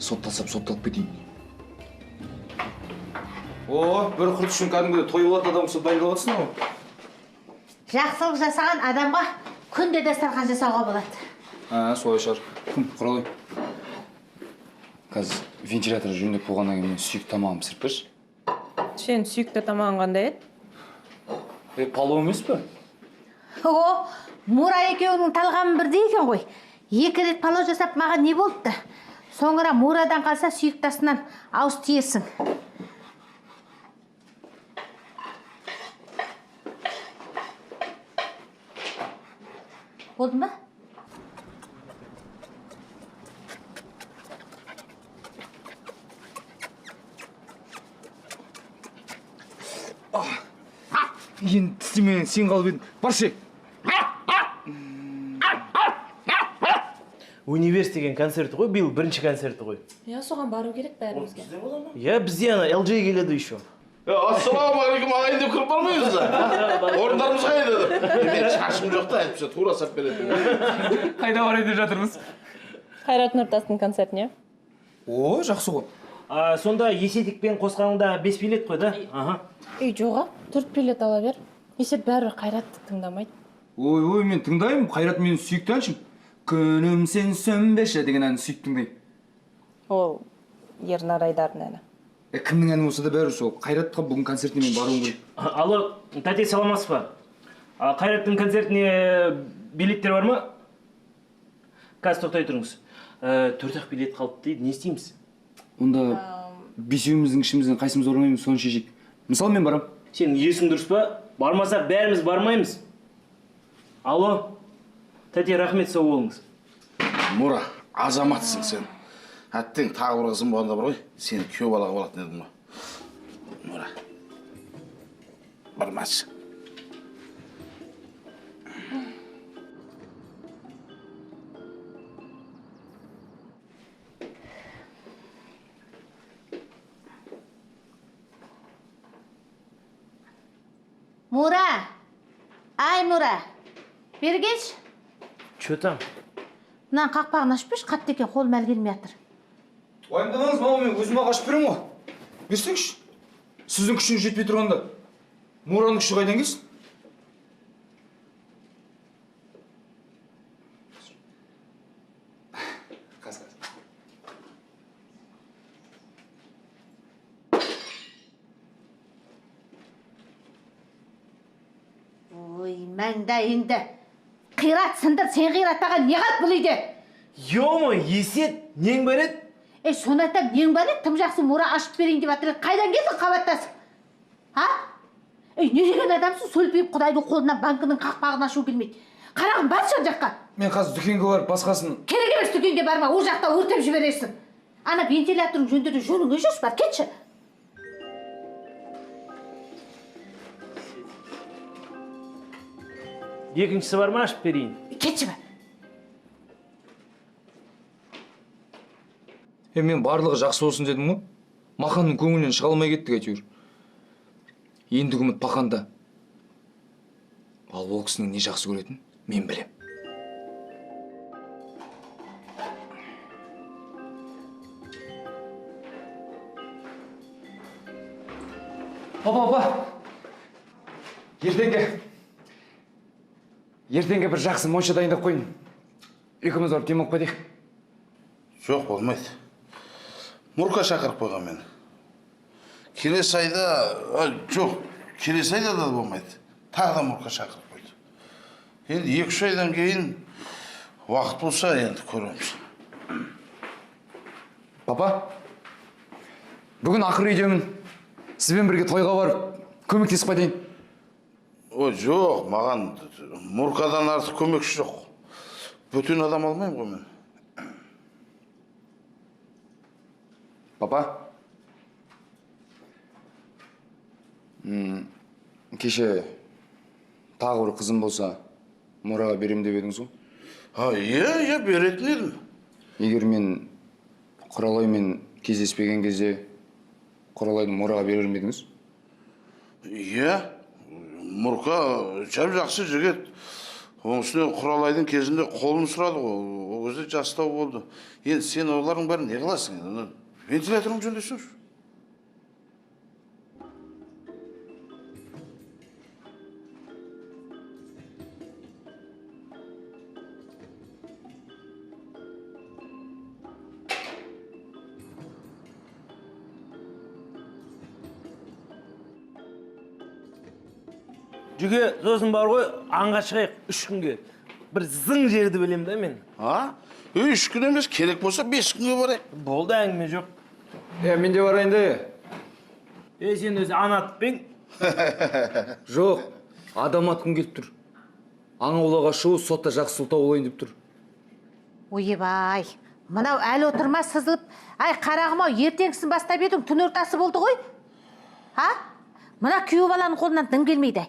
Сотталсам сотталып кетейін. Бір құрт үшін кәдімгі той болады адам ұқсап дайындалып жатсың ғой. Жақсылық жасаған адамға күнде дастархан жасауға болады. солай шығар. Құралай. Қазір вентилятор жөндеп болғаннан кейін мен сүйікті тамағымды пісіріп берші. Сен сүйікті тамағың қандай еді? Палау емес пе? О, Мура екеуінің талғамы бірдей екен ғой. 2 рет палау жасап маған не болыпты? Соңыра Мурадан қалса сүйіктасынан ауыз тиесің. Болды ма? Енді тістемен сен қалып едің. Баршы! Универс деген концерті ғой, биыл бірінші концерті ғой. Иә, соған бару керек бәрімізге. Иә, бізде ана LG келеді еще. Ассалаумағалейкум ағайын деп кіріп бармаймыз да. Орындарымыз қайда деп. Мен шашым жоқ та, әйтпесе тура сап береді. Қайда барайын деп жатырмыз? Қайрат Нұртастың концертіне. О, жақсы ғой. Сонда Есетикпен қосқаныңда 5 билет қой да? Жоға, 4 билет ала бер. Есет бәрібір Қайратты тыңдамайды. Ой, мен тыңдаймын. Қайрат менің сүйікті әншім. Күнім сен сөнбеші деген әнді сүйіп тыңдаймын. Ол Ернар Айдардың әні. Кімнің әні болса да бәрі сол. Қайратқа бүгін концертіне мен баруым керек. Алло, тәте саламатсыз ба? Қайраттың концертіне билеттер бар ма? Қазір тоқтай тұрыңыз. 4-ақ билет қалыпты дейді, не істейміз? Онда бесеуіміздің ішімізден қайсымыз орнаймыз, соны шешейік. Мысалы мен барам. Сенің есің дұрыс па? Бармасақ бәріміз бармаймыз. Алло, тәте рахмет, сау болыңыз. Мура, азаматсың сен. Әттең тағы бір қызым болғанда бар ғой, сені күйеу балаға болатын едім ғой. Мура, бармашы. Мура! Ай, Мура! Бері келші. Чё там? Мынан қақпағын ашып берші, қатты екен, қолым әлі келмей жатыр. Уайымдамаңыз, мама, мен өзіме ашып берем ғой. Берсеңші. Сіздің күшіңіз жетпей тұрғанда Мураның күші қайдан келсін? Ой, маңдайыңды. Қират сындыр, сен қиратпаған не қалды бұл үйде? Йомо, Есет, нең бар еді? Соны айтам, нең бар еді? Тым жақсы Мура ашып берейін деп жатыр. Қайдан келдің қабаттасып? Не деген адамсың? Сөлпейіп Құдайдың қолынан банкының қақпағын ашу келмейді. Қарағым, баршы ол жаққа. Мен қазір дүкенге барып басқасын. Керек емес дүкенге барма, ол жақта өртеп жібересің. Ана вентиляторың жөндеуді жөніңе жүрші, бар, кетші. Екіншісі бар ма, ашып берейін? Кетші бар. Мен барлығы жақсы болсын дедім ғой. Маханның көңілінен шыға алмай кеттік әйтеуір. Ендігі үміт Паханда. Ал ол кісінің не жақсы көретін, мен білем. Папа. Ертеңге бір жақсы монша дайындап қойын. Екеуміз барып демалып қайтайық. Жоқ, болмайды. Мурка шақырып қойған мен. Келесі айда, жоқ, келесі айда да болмайды. Тағы да Мурка шақырып қойды. Енді 2-3 айдан кейін уақыт болса енді көреміз. Папа, бүгін ақыр үйдемін. Сізбен бірге тойға барып, көмектесіп қайтайын. Ой, жоқ, маған Муркадан артық көмекші жоқ. Бөтен адам алмаймын ғой мен. Папа, кеше тағы бір қызым болса, Мураға берем деп едіңіз ғой? Иә, беретін едім. Егер мен Құралаймен кездеспеген кезде, Құралайдың Мураға берер ме едіңіз? Иә, Мурка жақсы жігіт. Оның үстіне Құралайдың кезінде қолын сұрады ғой, ол кезде жастау болды. Енді сен олардың бәрін не қыласың? Вентиляторың жөндесеңші. жүге сосын бар ғой аңға шығайық 3 күнге. Бір зың жерді білем да мен. А? 3 күн емес, керек болса 5 күнге барайық. Болды әңгіме жоқ. Мен де барайын да. Сен өзі анатпен. Жоқ, адамат күн келіп тұр. Аңа олаға шығу, сотта жақсы сылтау болайын деп тұр. Ойбай, мынау әлі отырма сызылып. Ай, қарағым-ау, ертеңгісін бастап едің, түн ортасы болды ғой. Ha? Мына күйеу баланың қолынан дым келмейді.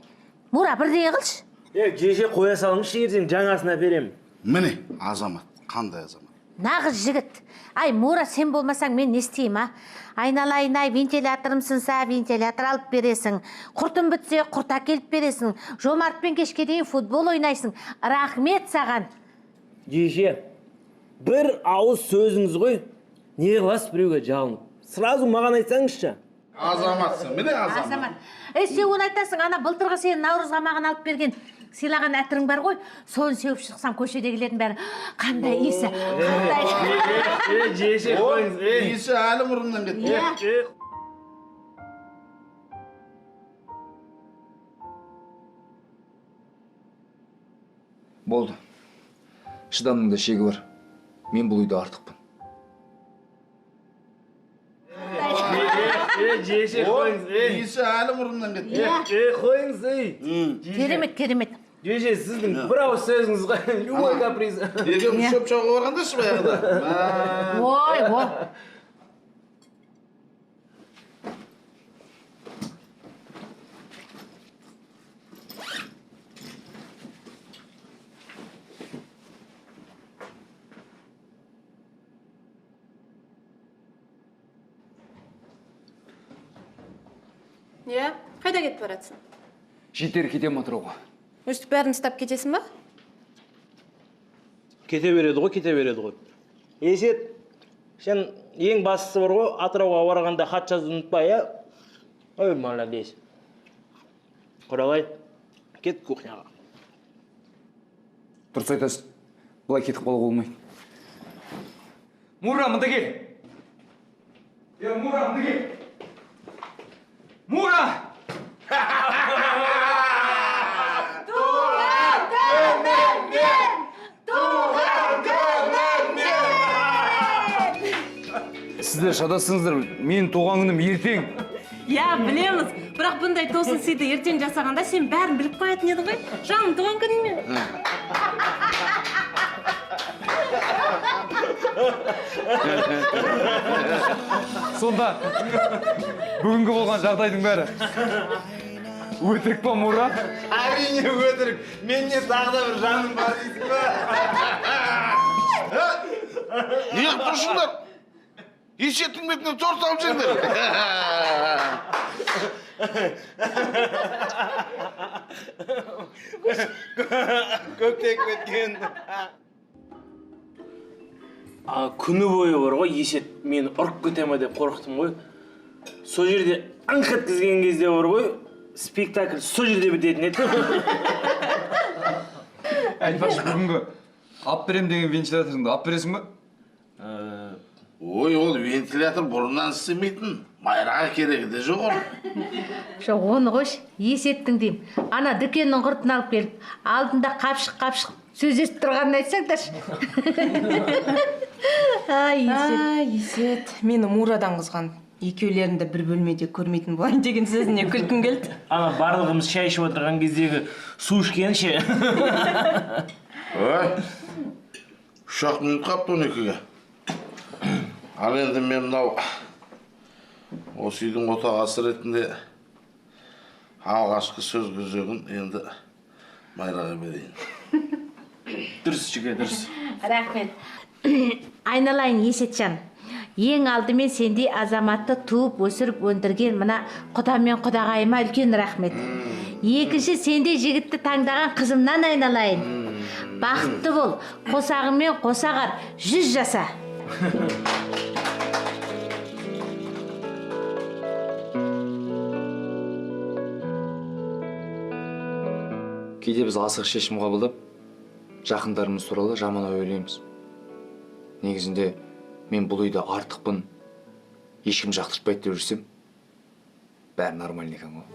Мура, бірдеңе қылшы. Жеше қоя салыңызшы, ертең жаңасына берем. Міне, азамат, қандай азамат? Нағыз жігіт. Ай, Мура, сен болмасаң мен не істеймін, а? Айналайын, ай, вентиляторым сынса, вентилятор алып бересің. Құртым бітсе, құрт әкеліп бересің. Жомартпен кешке дейін футбол ойнайсың. Рахмет саған. Жеше, бір ауыз сөзіңіз ғой, не қыласыз біреуге жалынып. Сразу маған айтсаңызшы. Азаматсың, міне азамат. Сен оны айтасың, ана былтырғы сен Наурызға маған алып берген сыйлаған әтірің бар ғой, соны сеуіп шықсам көшедегілердің бәрі қандай иісі, қандай. Жеше қойыңыз. Иісі әлі мұрнымнан кетті. Болды. Шыдамның да шегі бар. Мен бұл үйде артықпын. Жеше қойыңыз. Иісі әлі мұрнымнан кетті. Қойыңыз. Керемет. Жеше, сіздің бір ауыз сөзіңіз ғой, любой каприз. Егем шөп шауға барғанда шы баяғыда. Ой. Қайда кетіп баратсың? Жетер кетем атырауға. Өстіп бәрін ұстап кетесің ба? Кете береді ғой. Есет, сен ең бастысы бар ғой, Атырауға барғанда хат жазды ұмытпай, ә? Ой, молодец. Құралай, кет кухняға. Дұрыс айтасың. Бұлай кетіп қалуға болмайды. Мура, мында кел. Мура, мында кел. Мура! Сіздер шатасыңыздар, менің туған күнім ертең. Я, білеміз. Бірақ бұндай тосын сыйды ертең жасағанда сен бәрін біліп қоятын едің ғой. Жаным, туған күніңмен. Сонда бүгінгі болған жағдайдың бәрі өтірік па, Мура? Әрине өтірік. Менде тағы да бір жаным бар дейсің ба? Неғып тұрсыңдар? Есеттің бетіне торт алып жеңдер. Көктек беткен. Күні бойы бар ғой, Есет мені ұрып кетеме деп қорықтым ғой. Сол жерде аңқ еткізген кезде бар ғой, спектакль сол жерде бітетін еді. Айтпақшы, бүгінгі ап берем деген вентиляторыңды ап бересің ба? Ой, ол вентилятор бұрыннан істемейтін. Майраға керегі де жоқ ол. Жоқ, оны қойш, Есеттің дейм. Ана дүкеннің құртын алып келіп, алдында қапшық сөз естіп тұрғанын айтсаңдаршы. Есет, мені Мурадан қызған. Екеулерінде бір бөлмеде көрмейтін болайын деген сөзіне күлкім келді. Ана барлығымыз шай ішіп отырған кездегі су ішкенше. Ой, 3 минут қапты 12-ге. Ал енді мен мынау осы үйдің отағасы ретінде алғашқы сөз көзегін енді Майраға берейін. Дұрыс жүге, дұрыс. Рахмет. Айналайын, Есетжан. Ең алдымен сендей азаматты туып, өсіріп, өндірген мына құда мен құдағайыма үлкен рахмет. Екінші, сендей жігітті таңдаған қызымнан айналайын. Бақытты бол, қосағымен қосағар 100 жаса. Кейде біз асық шешім қабылдап, жақындарымыз туралы жаман ой ойлаймыз. Негізінде мен бұл үйде артықпын, ешкім жақтыртпайды деп жүрсем, бәрі нормально екен ғой.